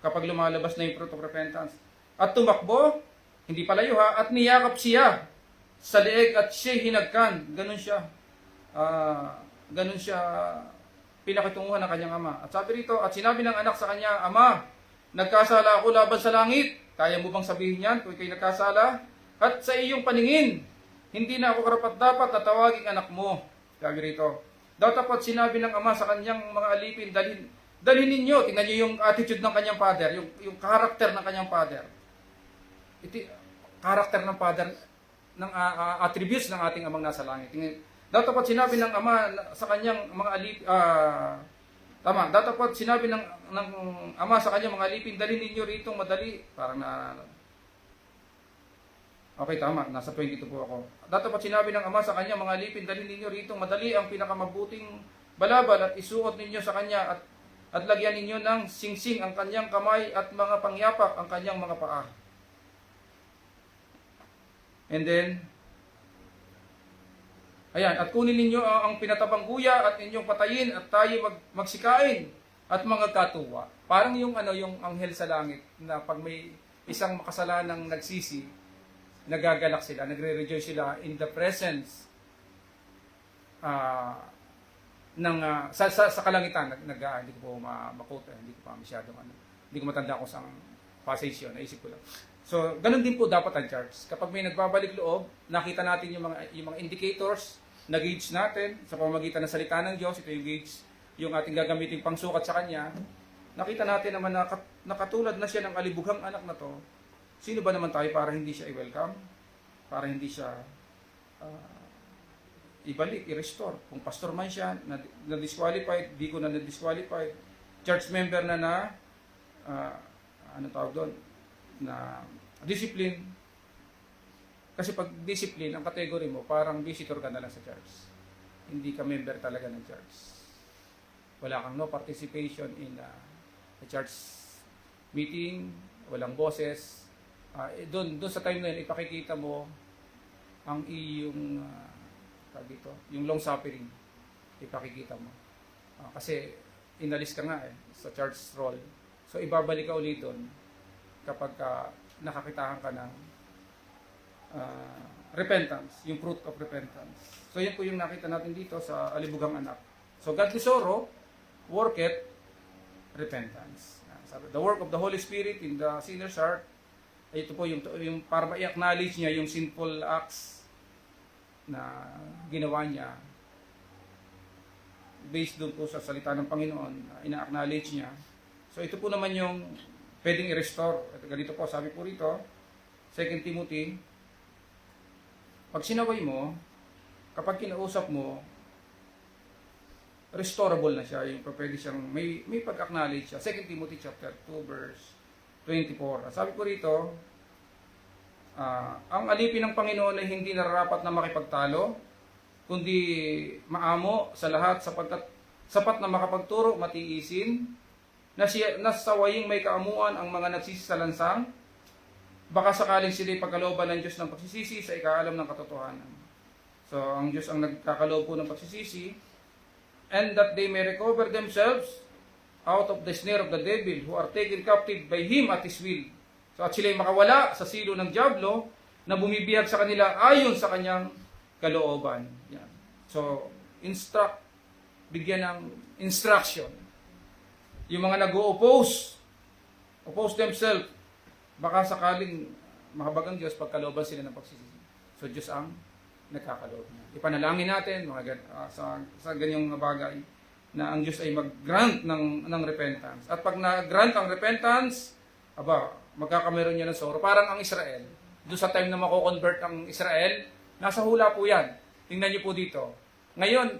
Speaker 2: Kapag lumalabas na yung fruit of repentance. At tumakbo, hindi palayo at niyakap siya sa leeg at siya hinagkan. Ganun siya pinakitunguhan ng kanyang ama. At sabi rito, at sinabi ng anak sa kanya, Ama, nagkasala ako laban sa langit. Kaya mo bang sabihin yan kung ikaw'y nagkasala? At sa iyong paningin, hindi na ako karapat-dapat na tawaging anak mo. Sabi rito, dapat sinabi ng ama sa kanyang mga alipin, dalhin ninyo, tingnan niyo yung attitude ng kanyang father, yung karakter ng kanyang father. Karakter ng father, ng attributes ng ating amang nasa langit. Dapat sinabi ng ama sa kanyang mga dapat sinabi ng ama sa kanyang mga alipin, dalhin ninyo rito madali. Okay, tama. Nasa 22 po ako. Dapat sinabi ng ama sa kanyang mga alipin, dalhin ninyo rito madali ang pinakamabuting balabal at isuot ninyo sa kanya at lagyan ninyo ng singsing ang kanyang kamay at mga pangyapak ang kanyang mga paa. And then, ayan, at kunin ninyo ang pinatabang guya at inyong patayin at tayo magsikain at mga katuwa. Parang yung anghel sa langit na pag may isang makasalanang nagsisi, nagagalak sila, nagre-rejoice sila in the presence sa kalangitan. Hindi ko po makota, hindi ko pa masyadong Hindi ko matanda kung saan passage yun, naisip ko lang. So, ganun din po dapat ang church. Kapag may nagbabalik loob, nakita natin yung mga indicators, na-gauge natin sa pamamagitan ng salita ng Diyos, ito yung gauge, yung ating gagamitin pangsukat sa Kanya, nakita natin naman na nakatulad na siya ng kalibughang anak na to, sino ba naman tayo para hindi siya i-welcome? Para hindi siya ibalik, i-restore. Kung pastor man siya, na-disqualified, di ko na na-disqualified, church member na ano tawag doon, na discipline. Kasi pag discipline, ang category mo, parang visitor ka na lang sa church. Hindi ka member talaga ng church. Wala kang no participation in the church meeting, walang boses. Doon sa time na yun, ipakikita mo ang iyong dito, yung long suffering, ipakikita mo. Kasi inalis ka nga sa church role. So ibabalik ka ulit doon kapag nakakitahan ka ng repentance, yung fruit of repentance. So yan po yung nakita natin dito sa Alibugang Anak. So godly sorrow worketh repentance. Sabi, the work of the Holy Spirit in the sinner's heart, ito po yung para ma-acknowledge niya yung sinful acts na ginawa niya based doon po sa salita ng Panginoon, ina-acknowledge niya. So ito po naman yung pwedeng i-restore. Ito, ganito po, sabi po rito, 2 Timothy, pag sinaway mo, kapag kinausap mo, restorable na siya, yung pwede siyang, may pag-acknowledge siya. 2 Timothy chapter 2 verse 24. Sabi po rito, ang alipin ng Panginoon ay hindi nararapat na makipagtalo, kundi maamo sa lahat sapagkat sapat na makapagturo, matiisin, na sawaying may kaamuan ang mga nagsisi sa lansang, baka sakaling sila'y pagkalooban ng Diyos ng pagsisisi sa ikaalam ng katotohanan. So, ang Diyos ang nagkakaloob po ng pagsisisi, and that they may recover themselves out of the snare of the devil, who are taken captive by him at his will. So, at sila'y makawala sa silo ng dyablo na bumibihag sa kanila ayon sa kanyang kalooban. Yan. So, bigyan ng instruction. Yung mga oppose themselves, baka sakaling makabagang Diyos pagkalooban sila ng pagsisisi. So, Diyos ang nagkakaloob niya. Ipanalangin natin sa ganyang bagay na ang Diyos ay mag-grant ng repentance. At pag na-grant ang repentance, magkakameron niya ng sorrow. Parang ang Israel, doon sa time na mako-convert ang Israel, nasa hula po yan. Tingnan niyo po dito. Ngayon,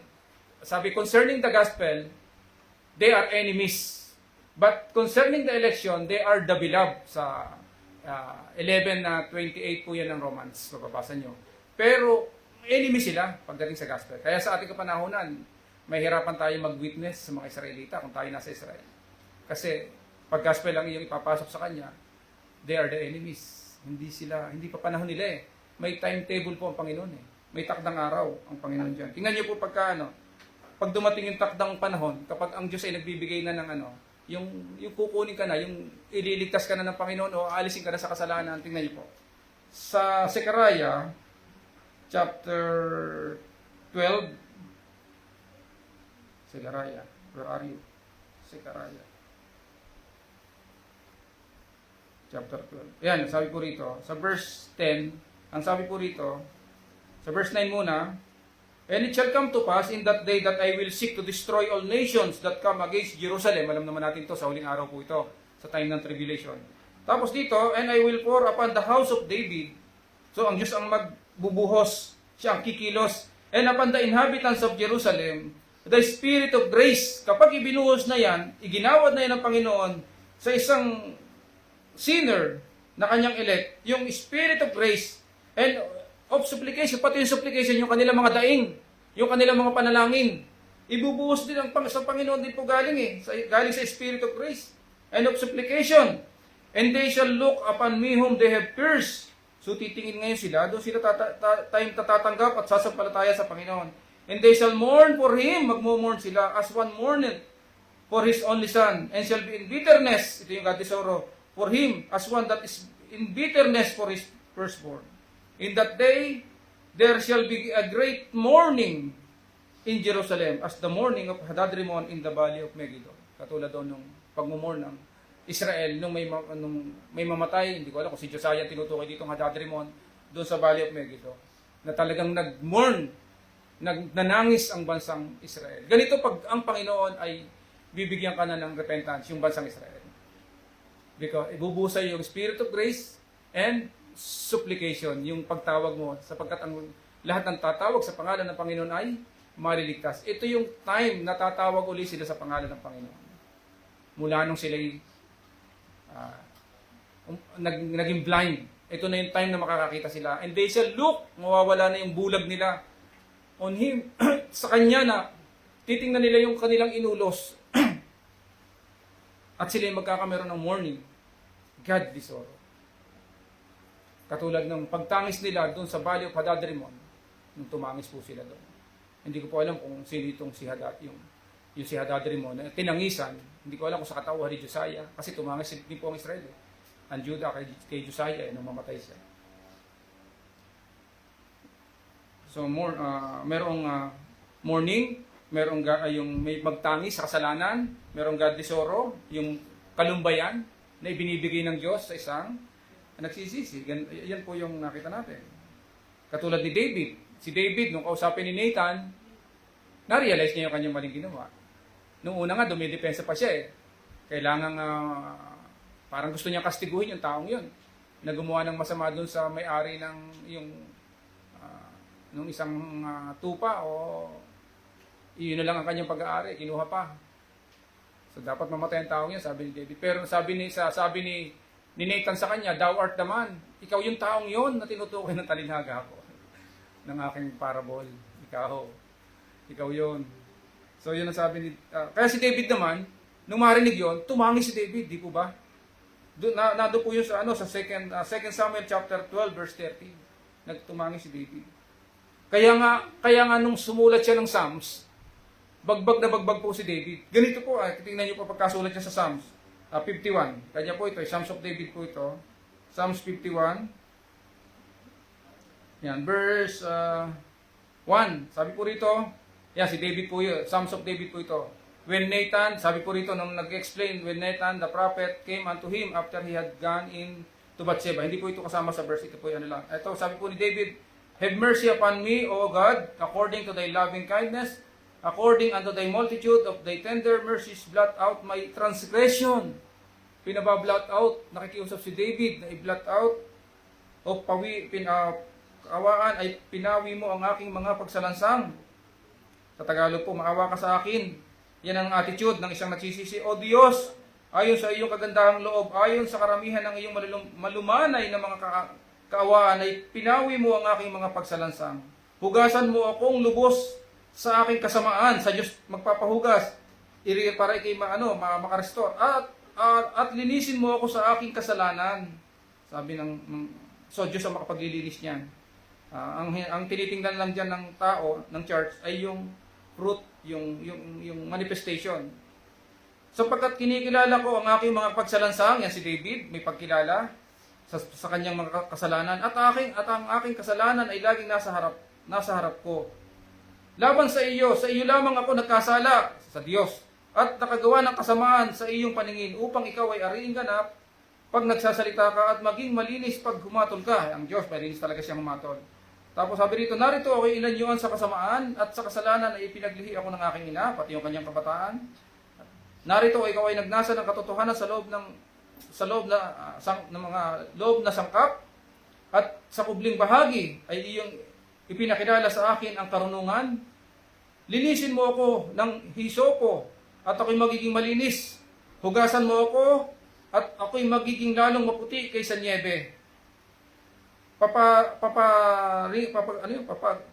Speaker 2: sabi, concerning the gospel, they are enemies. But concerning the election, they are the beloved. Sa 11:28 po yan ng Romans. Mababasa nyo. Pero, enemy sila pagdating sa gospel. Kaya sa ating kapanahonan, may hirapan tayo mag-witness sa mga Israelita kung tayo nasa Israel. Kasi, pag gospel lang yung ipapasok sa kanya, they are the enemies. Hindi pa panahon nila eh. May timetable po ang Panginoon eh. May takdang araw ang Panginoon dyan. Tingnan niyo po pag dumating yung takdang panahon, kapag ang Diyos ay nagbibigay na ng yung kukunin ka na, yung ililigtas ka na ng Panginoon o aalisin ka na sa kasalanan, tingnan niyo po. Sa Zechariah, chapter 12, Zechariah, where are you? Zechariah. Chapter 12. Yan, sabi po rito, sa verse 10, ang sabi po rito, sa verse 9 muna, and it shall come to pass in that day that I will seek to destroy all nations that come against Jerusalem. Alam naman natin to sa huling araw po ito, sa time ng tribulation. Tapos dito, and I will pour upon the house of David. So, ang Diyos ang magbubuhos, siya ang kikilos, and upon the inhabitants of Jerusalem, the spirit of grace. Kapag ibinuhos na yan, iginawad na yan ng Panginoon sa isang sinner na kanyang elect, yung spirit of grace and of supplication, pati yung supplication, yung kanilang mga daing, yung kanilang mga panalangin, ibubuhos din sa Panginoon din po galing sa spirit of grace and of supplication. And they shall look upon me whom they have pierced. So titingin ngayon sila, doon sila tatanggap at sasampalataya sa Panginoon. And they shall mourn for him, magmumurn sila as one mourneth for his only son, and shall be in bitterness, ito yung godly sorrow, for him as one that is in bitterness for his firstborn. In that day, there shall be a great mourning in Jerusalem as the mourning of Hadadrimon in the valley of Megiddo. Katulad doon ng pagmumor ng Israel nung may mamatay, hindi ko alam kung si Josiah tinutukoy dito ng Hadadrimon, doon sa Valley of Megiddo, na talagang nag-mourn, nanangis ang bansang Israel. Ganito pag ang Panginoon ay bibigyan ka na ng repentance, yung bansang Israel. Because ibubusay yung spirit of grace and supplication, yung pagtawag mo, sapagkat ang lahat ng tatawag sa pangalan ng Panginoon ay mariligtas. Ito yung time na tatawag uli sila sa pangalan ng Panginoon. Mula nung sila naging blind, ito na yung time na makakakita sila. And they shall look, mawawala na yung bulag nila on Him, sa Kanya na titingnan nila yung kanilang inulos. At sila yung magkakameron ng mourning, godly sorrow. Katulad ng pagtangis nila doon sa Valley of Hadadrimon, nung tumangis po sila doon. Hindi ko po alam kung sino itong si Hadadrimon na tinangisan. Hindi ko alam kung sa katauhan ni Josiah, kasi tumangis din po ang Israel. Ang Judah kay Josiah, nung mamatay siya. So, merong mourning, merong yung may magtangis sa kasalanan, merong godly sorrow, yung kalumbayan na ibinibigay ng Diyos sa isang nagsisisi. Yan po yung nakita natin. Katulad ni David. Si David, nung kausapin ni Nathan, na-realize niya yung kanyang maling ginawa. Nung una nga, dumidepensa pa siya eh. Kailangan, parang gusto niya kastiguhin yung taong yun. Na gumawa ng masama dun sa may-ari ng nung isang tupa o iyon na lang ang kanyang pag-aari, kinuha pa. So dapat mamatay ang taong yan, sabi ni David. Pero sabi ni Nathan sa kanya, thou art the man. Ikaw yung taong yon na tinutukoy ng talinhaga ko ng aking parable. Ikaw yon. So yun ang sabi ni kaya si David naman, nung marinig yon, tumangis si David, di po ba? Nado po yun sa 2 Samuel chapter 12 verse 13. Nagtumangis si David. Kaya nga nung sumulat siya ng Psalms, bagbag na bagbag po si David. Ganito po, tingnan niyo po pagkasulat niya sa Psalms 51. Kanya po ito, Psalms of David po ito. Psalms 51. Yan, verse 1. Sabi po rito, yan, si David po yun. Psalms of David po ito. When Nathan, sabi po rito, nung nag-explain, when Nathan the prophet came unto him after he had gone in to Bathsheba. Hindi po ito kasama sa verse, ito po yan lang. Ito, sabi po ni David, have mercy upon me, O God, according to thy loving kindness, according unto thy multitude of thy tender mercies, blot out my transgression. Pinabablot out, nakikiusap si David na i-blot out o kaawaan ay pinawi mo ang aking mga pagsalansang. Sa Tagalog po, maawa ka sa akin. Yan ang attitude ng isang nagsisisi. O Diyos, ayon sa iyong kagandahang loob, ayon sa karamihan ng iyong malumanay na mga kaawaan ay pinawi mo ang aking mga pagsalansang. Hugasan mo akong lubos sa aking kasamaan, sa Diyos magpapahugas, para ikay makarestore. At linisin mo ako sa aking kasalanan. Sabi so Diyos ang makapaglilinis niyan. Ang tinitingnan lang diyan ng tao, ng church, ay yung fruit, yung manifestation. Sapagkat kinikilala ko ang aking mga pagsalansang, yan si David, may pagkilala sa kanyang mga kasalanan, at ang aking kasalanan ay laging nasa harap ko. Laban sa iyo lamang ako nagkasala sa Diyos, at nakagawa ng kasamaan sa iyong paningin, upang ikaw ay ariing ganap pag nagsasalita ka at maging malinis pag humatol ka. Ang Diyos, malinis talaga siyang humatol. Tapos sabi rito, narito ako'y inanyuan sa kasamaan at sa kasalanan ay ipinaglihi ako ng aking ina, pati yung kanyang kabataan. Narito ikaw ay nagnasa ng katotohanan sa loob na sangkap, at sa kubling bahagi ay iyong ipinakilala sa akin ang karunungan. Linisin mo ako ng hisopo at ako'y magiging malinis. Hugasan mo ako at ako'y magiging lalong maputi kaysa niebe.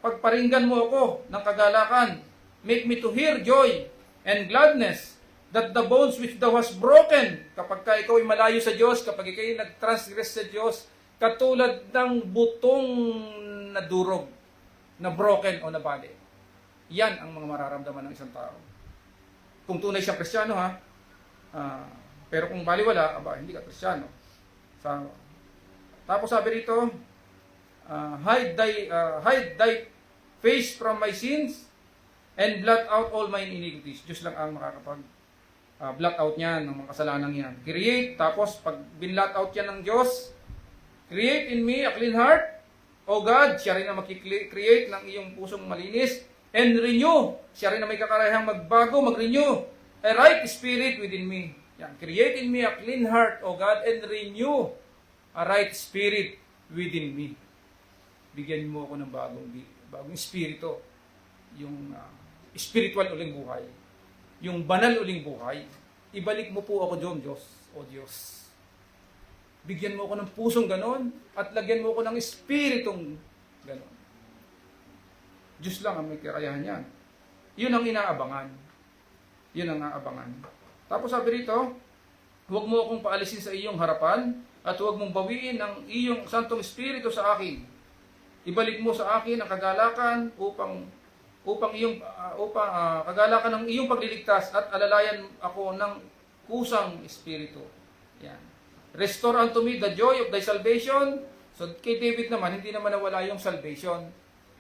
Speaker 2: Pagparinggan mo ako ng kagalakan. Make me to hear joy and gladness, that the bones which thou hast broken, kapag ikaw ay malayo sa Diyos, kapag ikaw ay nag-transgress sa Diyos, katulad ng butong na durog, na broken o nabali. Yan ang mga mararamdaman ng isang tao. Kung tunay siyang Kristiyano pero kung baliwala, hindi ka Kristiyano. Tapos sabi rito, hide thy face from my sins and blot out all mine iniquities. Diyos lang ang blot out niyan ng mga kasalanan yan. Create, tapos pag binlot out yan ng Diyos, create in me a clean heart. O God, siya rin na makikreate ng iyong pusong malinis. And renew, siya rin na may kakarahang magbago, mag-renew a right spirit within me. Yan. Create in me a clean heart, O God, and renew a right spirit within me. Bigyan mo ako ng bagong espiritu. Yung spiritual uling buhay. Yung banal uling buhay. Ibalik mo po ako doon, Diyos. O Diyos. Bigyan mo ako ng pusong ganon at lagyan mo ako ng espiritong ganon. Diyos lang ang may kakayahan yan. Yun ang inaabangan. Yun ang aabangan. Tapos sabi rito, huwag mo akong paalisin sa iyong harapan at huwag mong bawiin ang iyong Santong Espiritu sa akin. Ibalik mo sa akin ang kagalakan upang kagalakan ng iyong pagliligtas at alalayan ako ng kusang espiritu. Yan. Restore unto me the joy of thy salvation. So kay David naman, hindi naman nawala yung salvation.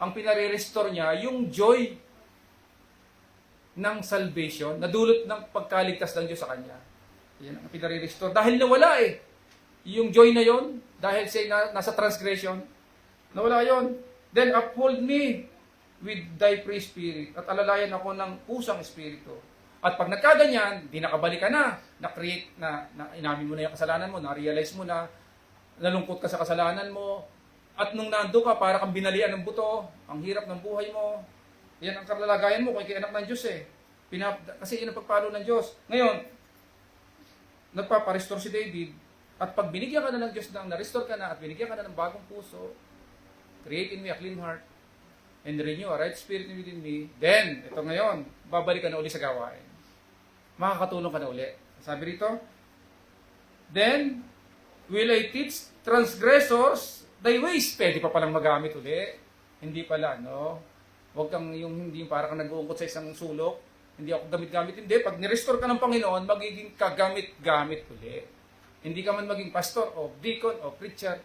Speaker 2: Ang pinare-restore niya, yung joy ng salvation, na dulot ng pagkaligtas ng Diyos sa kanya. Yan ang pinare-restore. Dahil nawala eh. Yung joy na yon, dahil siya nasa transgression, nawala yon. Then uphold me with thy free spirit. At alalayan ako ng pusang espiritu. At pag nagkaganyan, di nakabalik ka na. Na-create, na inamin mo na yung kasalanan mo, na-realize mo na, nalungkot ka sa kasalanan mo. At nung nando ka, para kang binalian ng buto, ang hirap ng buhay mo. Yan ang kalalagayan mo kung ikay anak ng Diyos eh. Kasi yun ang pagpalo ng Diyos. Ngayon, nagpaparestore si David. At pag binigyan ka na ng Diyos, na-restore ka na, at binigyan ka na ng bagong puso, create in me a clean heart, and renew a right spirit within me, then, ito ngayon, babalik ka na uli sa gawain. Makakatulong ka na uli. Sabi rito, then, will I teach transgressors thy ways? Pwede pa palang magamit uli. Hindi pala, no? Huwag kang hindi para kang nag-uungkot sa isang sulok. Hindi ako gamit-gamit. Hindi. Pag nirestore ka ng Panginoon, magiging kagamit-gamit uli. Hindi ka man maging pastor o deacon o preacher,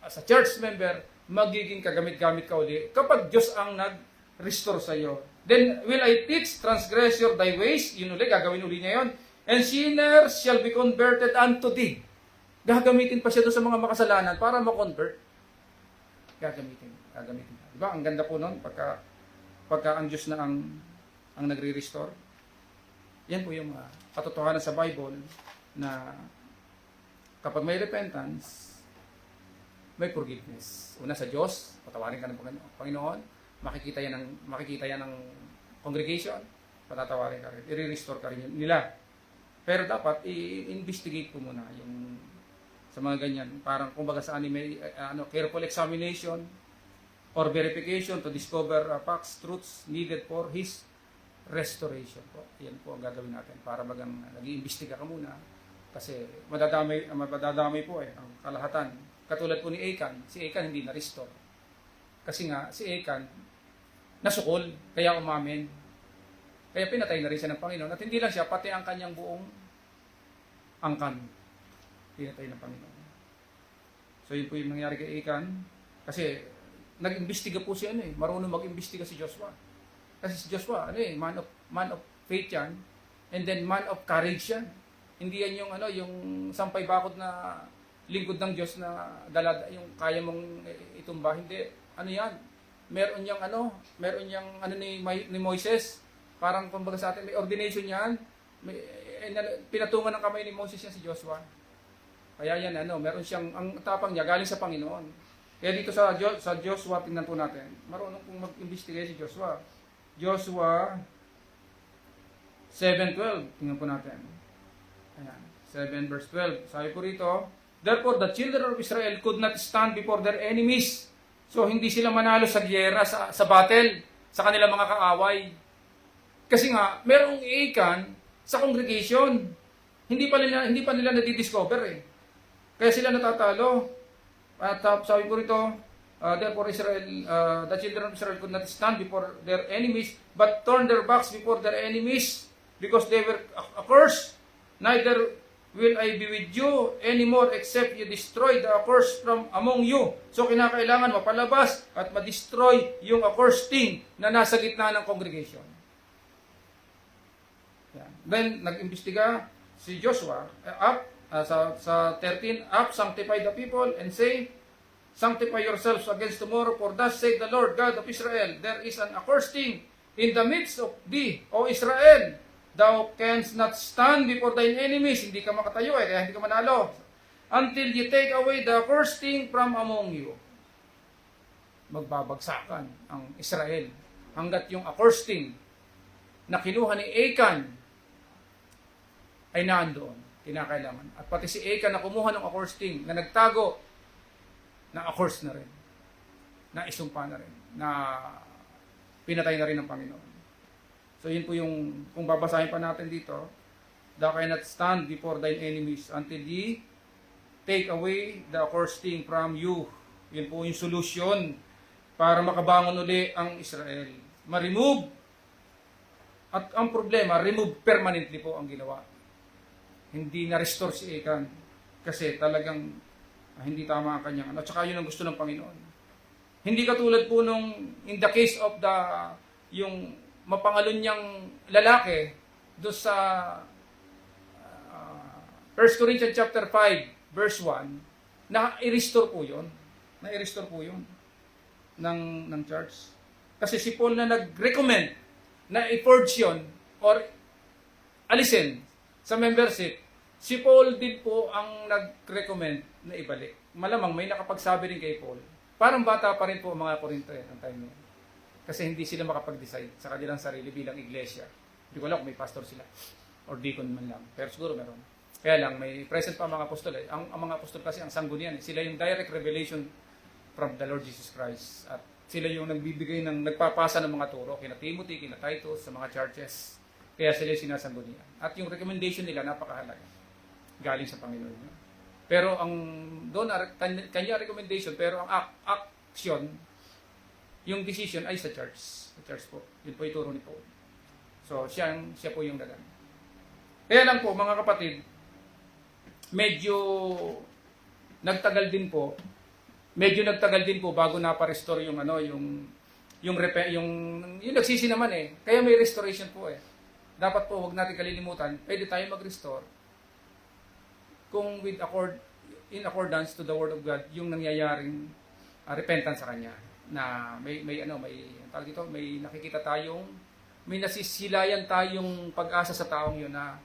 Speaker 2: as a church member, magiging kagamit-gamit ka uli kapag Diyos ang nag-restore sa iyo. Then will I teach transgressor thy ways? Yun uli, gagawin uli niya yun. And sinners shall be converted unto thee. Gagamitin pa siya doon sa mga makasalanan para ma-convert. Gagamitin. Diba? Ang ganda po nun pagka ang Diyos na ang nagre-restore. Yan po yung katotohanan sa Bible na kapag may repentance, may forgiveness. Una sa Diyos, patawarin ka ng Panginoon, makikita yan ng congregation, patatawarin ka rin, i-restore ka rin nila. Pero dapat i-investigate po muna yung sa mga ganyan, parang kumbaga sa may careful examination or verification to discover facts, truths needed for his restoration po. Yan po ang gagawin natin para nag-iimbestiga ka muna kasi madadamay po ang kalahatan. Katulad po ni Achan, si Achan hindi na-restore. Kasi nga, si Achan, nasukol, kaya umamin. Kaya pinatay na rin siya ng Panginoon. At hindi lang siya, pati ang kanyang buong angkan. Pinatay ng Panginoon. So yun po yung nangyari kay Achan. Kasi, nag-imbestiga po siya, marunong mag-imbestiga si Joshua. Kasi si Joshua, man of faith yan. And then, man of courage yan. Hindi yan yung sampay bakod na lingkod ng Diyos na yung kaya mong itumba. Hindi. Ano yan? Meron niyang ni Moises. Parang kumbaga sa atin, may ordination yan. Pinatungan ng kamay ni Moses yan si Joshua. Kaya yan, meron siyang, ang tapang niya, galing sa Panginoon. Kaya dito sa Joshua, tingnan po natin. Marunong pong mag-investigate si Joshua. Joshua 7:12. Tingnan po natin. Ayan. 7 verse 12. Sabi po rito, therefore, the children of Israel could not stand before their enemies. So, hindi sila manalo sa giyera, sa battle, sa kanilang mga kaaway. Kasi nga, merong Achan sa congregation. Hindi pa nila nadidiscover Kaya sila natatalo. At sabi ko rito, therefore the children of Israel could not stand before their enemies, but turned their backs before their enemies, because they were accursed. Neither will I be with you anymore except you destroy the accursed from among you. So kinakailangan mapalabas at ma-destroy yung accursed thing na nasa gitna ng congregation. Yan. Then, nag-imbestiga si Joshua, sa 13, up, sanctify the people, and say, sanctify yourselves against tomorrow, for thus saith the Lord God of Israel, there is an accursed thing in the midst of thee, O Israel. Thou canst not stand before thine enemies. Hindi ka makatayo kaya hindi ka manalo. Until you take away the accursed thing from among you. Magbabagsakan ang Israel hanggat yung accursed thing na kinuha ni Achan ay naandoon, kinakailangan. At pati si Achan na kumuha ng accursed thing, na nagtago, na accursed na rin, na isumpa na rin, na pinatay na rin ng Panginoon. So yun po yung, kung babasahin pa natin dito, thou cannot stand before thine enemies until ye take away the accursed thing from you. Yun po yung solusyon para makabangon uli ang Israel. Ma-remove. At ang problema, remove permanently po ang ginawa. Hindi na-restore si Achan kasi talagang hindi tama ang kanyang ano. Tsaka yun ang gusto ng Panginoon. Hindi katulad po nung in the case of yung mapangalon niyang lalaki doon sa 1 Corinthians chapter 5 verse 1 na i-restore po yun. Na-i-restore po yun ng church. Kasi si Paul na nag-recommend na i-purge yun or alisin sa membership, si Paul din po ang nag-recommend na ibalik. Malamang may nakapagsabi rin kay Paul. Parang bata pa rin po ang mga Korinto ang time niya. Kasi hindi sila makapag-decide sa kanilang sarili bilang iglesia. Hindi ko alam kung may pastor sila or deacon man lang. Pero siguro meron. Kaya lang, may present pa ang mga apostol. Ang mga apostol kasi ang sanggunian. Sila yung direct revelation from the Lord Jesus Christ. At sila yung nagbibigay nagpapasa ng mga turo kina Timothy, kina Titus, sa mga churches. Kaya sila yung sinasanggunian. At yung recommendation nila napakahalaga. Galing sa Panginoon. Pero ang doon kanya recommendation, pero ang action, yung decision ay sa church. Sa church po. Yun po ituro ni Paul. So, siya po yung dagan. Kaya lang po, mga kapatid, medyo nagtagal din po bago na-restore yung nagsisi naman Kaya may restoration po Dapat po, wag natin kalilimutan, pwede tayo mag-restore kung in accordance to the word of God, yung nangyayaring repentance sa kanya. Na may nakikita tayong, may nasisilayan tayong pag-asa sa taong yun na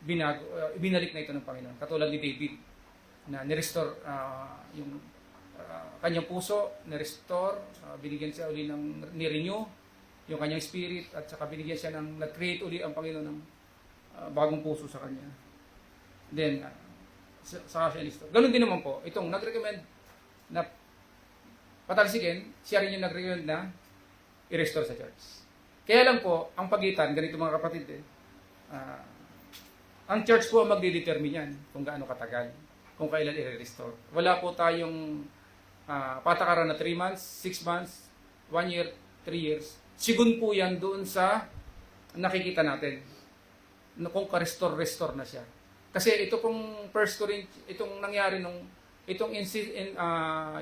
Speaker 2: binalik na ito ng Panginoon. Katulad ni David, na ni-restore yung kanyang puso, ni-restore, binigyan siya uli ni-renew yung kanyang spirit, at saka binigyan siya nag-create uli ang Panginoon ng bagong puso sa kanya. Then, saka siya ni-restore. Ganun din naman po, itong nag-recommend na patalsikin, siya rin yung nag-recommend na i-restore sa church. Kaya lang po, ang pagitan, ganito mga kapatid ang church po ang magdidetermine yan kung gaano katagal, kung kailan i-restore. Wala po tayong patakaran na 3 months, 6 months, 1 year, 3 years. Sigun po yan doon sa nakikita natin kung ka-restore na siya. Kasi ito pong 1 Corinthians, itong nangyari itong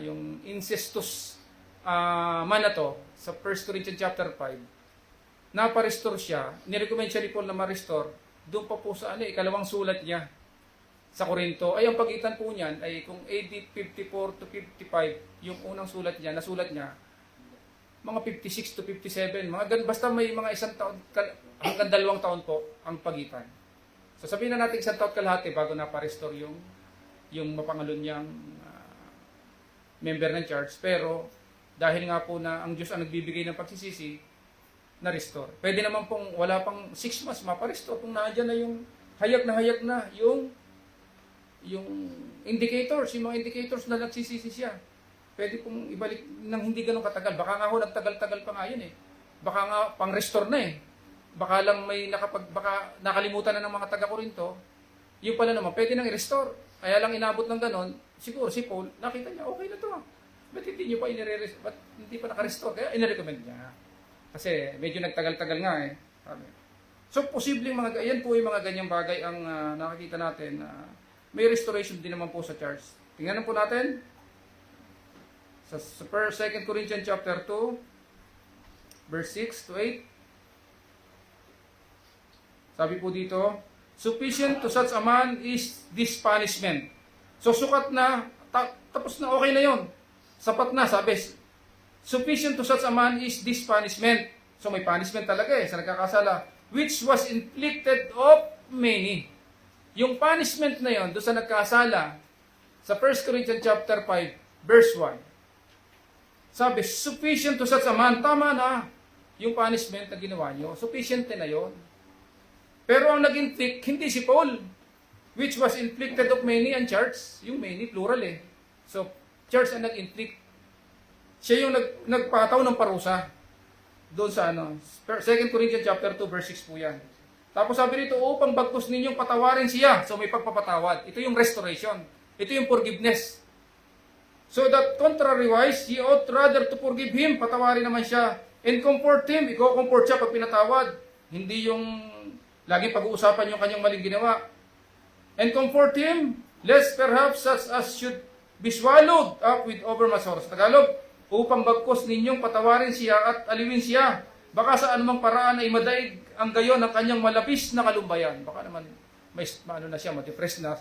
Speaker 2: yung incestus man na to, sa 1 Corinthians chapter 5, napa-restore siya, nirecommend siya ni Paul na ma-restore, doon pa po sa ikalawang sulat niya sa Corinto. Ay, ang pagitan po niyan ay kung AD 54 to 55, yung unang sulat niya, nasulat niya, mga 56 to 57, basta may mga 1 taon, hanggang 2 taon po ang pagitan. So sabihin na natin 1 taon kalahati bago napa-restore yung mapangalon niyang member ng church. Pero dahil nga po na ang Diyos ang nagbibigay ng pagsisisi, na-restore. Pwede naman pong wala pang 6 months mapa-restore kung nandiyan na yung hayak na yung indicators, yung mga indicators na nagsisisi siya. Pwede pong ibalik nang hindi ganun katagal. Baka nga ho nagtagal-tagal pa nga yun Baka nga pang-restore na Baka lang baka nakalimutan na ng mga taga-Korinto. Yung pala naman, pwede nang i-restore. Kaya lang inabot ng ganon, siguro si Paul, nakita niya, okay na to. Ba't hindi nyo pa ba't hindi pa naka-restore? Kaya inirecommend niya. Kasi medyo nagtagal-tagal nga So, posibleng yan po yung mga ganyang bagay ang nakakita natin. May restoration din naman po sa church. Tingnan po natin. Sa 2 Corinthians chapter 2, verse 6 to 8. Sabi po dito, sufficient to such a man is this punishment. So sukat na, tapos na, okay na yon. Sapat na, sabi. Sufficient to such a man is this punishment. So may punishment talaga sa nagkakasala. Which was inflicted of many. Yung punishment na yon, doon sa nagkasala, sa 1 Corinthians chapter 5, verse 1. Sabi, sufficient to such a man. Tama na yung punishment na ginawa nyo. Sufficient na yon. Pero ang nag-inflict, hindi si Paul. Which was inflicted of many and church. Yung many, plural So, church ang nag-inflict. Siya yung nagpataw ng parusa. Doon sa 2 Corinthians chapter 2, verse 6 po yan. Tapos sabi rito, upang bagkus ninyong patawarin siya. So may pagpapatawad. Ito yung restoration. Ito yung forgiveness. So that contrariwise, ye ought rather to forgive him. Patawarin naman siya. And comfort him. Iko-comfort siya pag pinatawad. Hindi yung lagi pag-uusapan yung kanyang maling ginawa. And comfort him, lest perhaps such as should be swallowed up with overmuch sorrow. Tagalog, upang bagkos ninyong patawarin siya at aliwin siya. Baka sa anumang paraan ay madaig ang gayon ng kanyang malapis na kalumbayan. Baka naman may na siya, ma-depress na.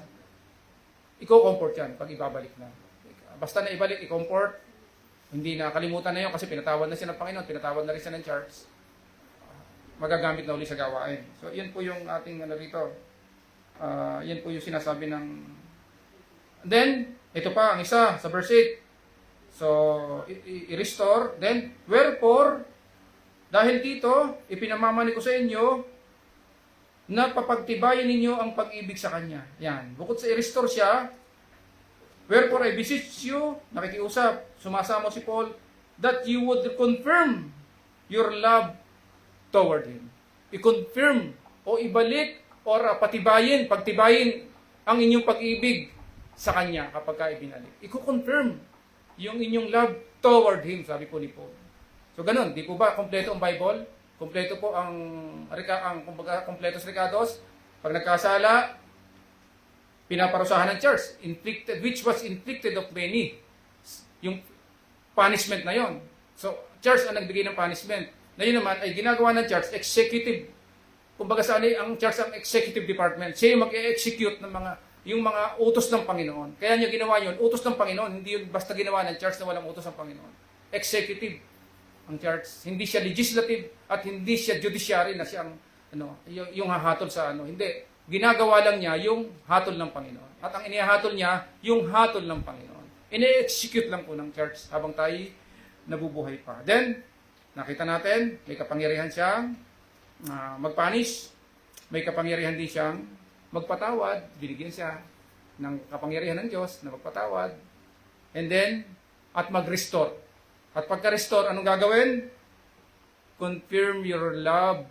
Speaker 2: Iko-comfort yan pag ibabalik na. Basta na ibalik, i-comfort. Hindi na kalimutan na yun kasi pinatawad na siya ng Panginoon, pinatawad na rin siya ng church. Magagamit na uli sa gawain. So, yan po yung ating rito. Yan po yung sinasabi ng... Then, ito pa, ang isa, sa verse 8. So, i-restore. Then, wherefore, dahil dito, ipinamamani ko sa inyo na papagtibayin ninyo ang pag-ibig sa Kanya. Yan. Bukod sa i-restore siya, wherefore I beseech you, nakikiusap, sumasamo si Paul, that you would confirm your love toward Him. I-confirm o ibalik o patibayin, pagtibayin ang inyong pag-ibig sa Kanya kapag ka ibinalik. I-confirm yung inyong love toward Him, sabi po ni Paul. So ganun, di po ba kompleto ang Bible? Kompleto po ang kumbaga kompletos recados. Pag nagkasala, pinaparusahan ng church, which was inflicted of many. Yung punishment na yon. So, church ang nagbigay ng punishment. Na yun naman ay ginagawa ng church, executive. Kumbaga saan ang church ang executive department. Siya yung mag-execute ng yung mga utos ng Panginoon. Kaya niya ginawa yun, utos ng Panginoon, hindi yun basta ginawa ng church na walang utos ng Panginoon. Executive ang church. Hindi siya legislative at hindi siya judiciary na siyang yung hahatol sa Hindi. Ginagawa lang niya yung hatol ng Panginoon. At ang inihahatol niya, yung hatol ng Panginoon. Ine-execute lang po ng church habang tayo nabubuhay pa. Then, nakita natin, may kapangyarihan siyang magpunish. May kapangyarihan din siyang magpatawad. Binigyan siya ng kapangyarihan ng Diyos na magpatawad. And then, at mag-restore. At pagka-restore, anong gagawin? Confirm your love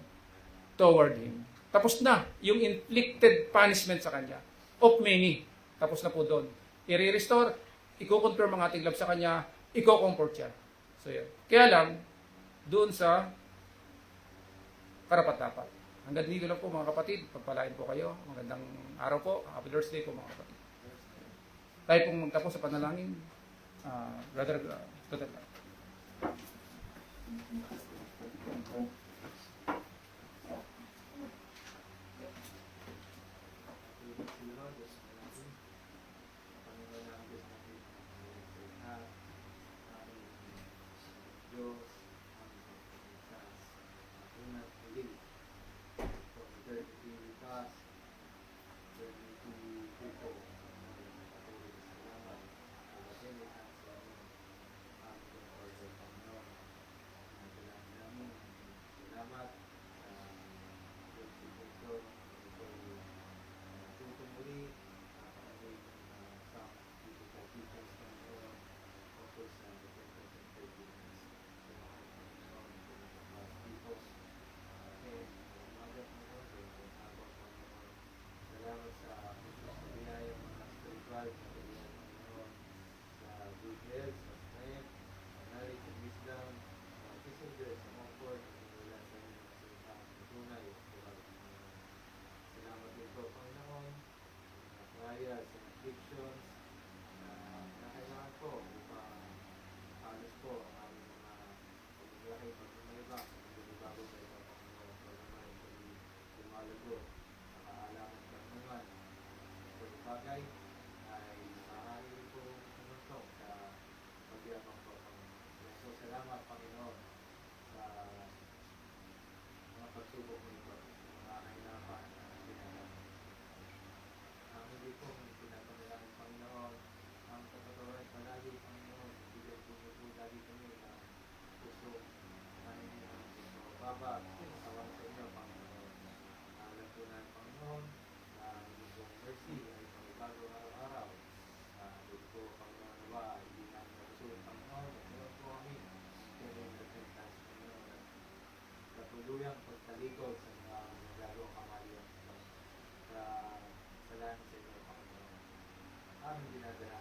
Speaker 2: toward Him. Tapos na yung inflicted punishment sa Kanya. Of many. Tapos na po doon. I-restore, i-confirm ang ating love sa Kanya, i-comfort siya. So yun. Kaya lang, doon sa karapat-dapat. Hanggang dito lang po mga kapatid. Pagpalain po kayo. Magandang araw po. Happy Thursday po mga kapatid. Tayo pong magtapos sa panalangin. Brother, pagsubok nito, mga kahirapan na dinaranas. Ang hindi po pinapanalangin Panginoon, ang katatawaran palagi Panginoon, bigyan po niyo po lagi kami na puso, Panginoon, puso, baba, awan sa inyo, Panginoon. Alam po na Panginoon, na hindi po mercy ay pagbago araw-araw. Hindi po, Panginoon, nawa, hindi namin napusulit, Panginoon, at meron po kami, pero yung repentance, Panginoon, at katuluyang pagtalikod sa mga nagagawang kamalian. Sa salamat sa inyo, Panginoon. Aming dinadala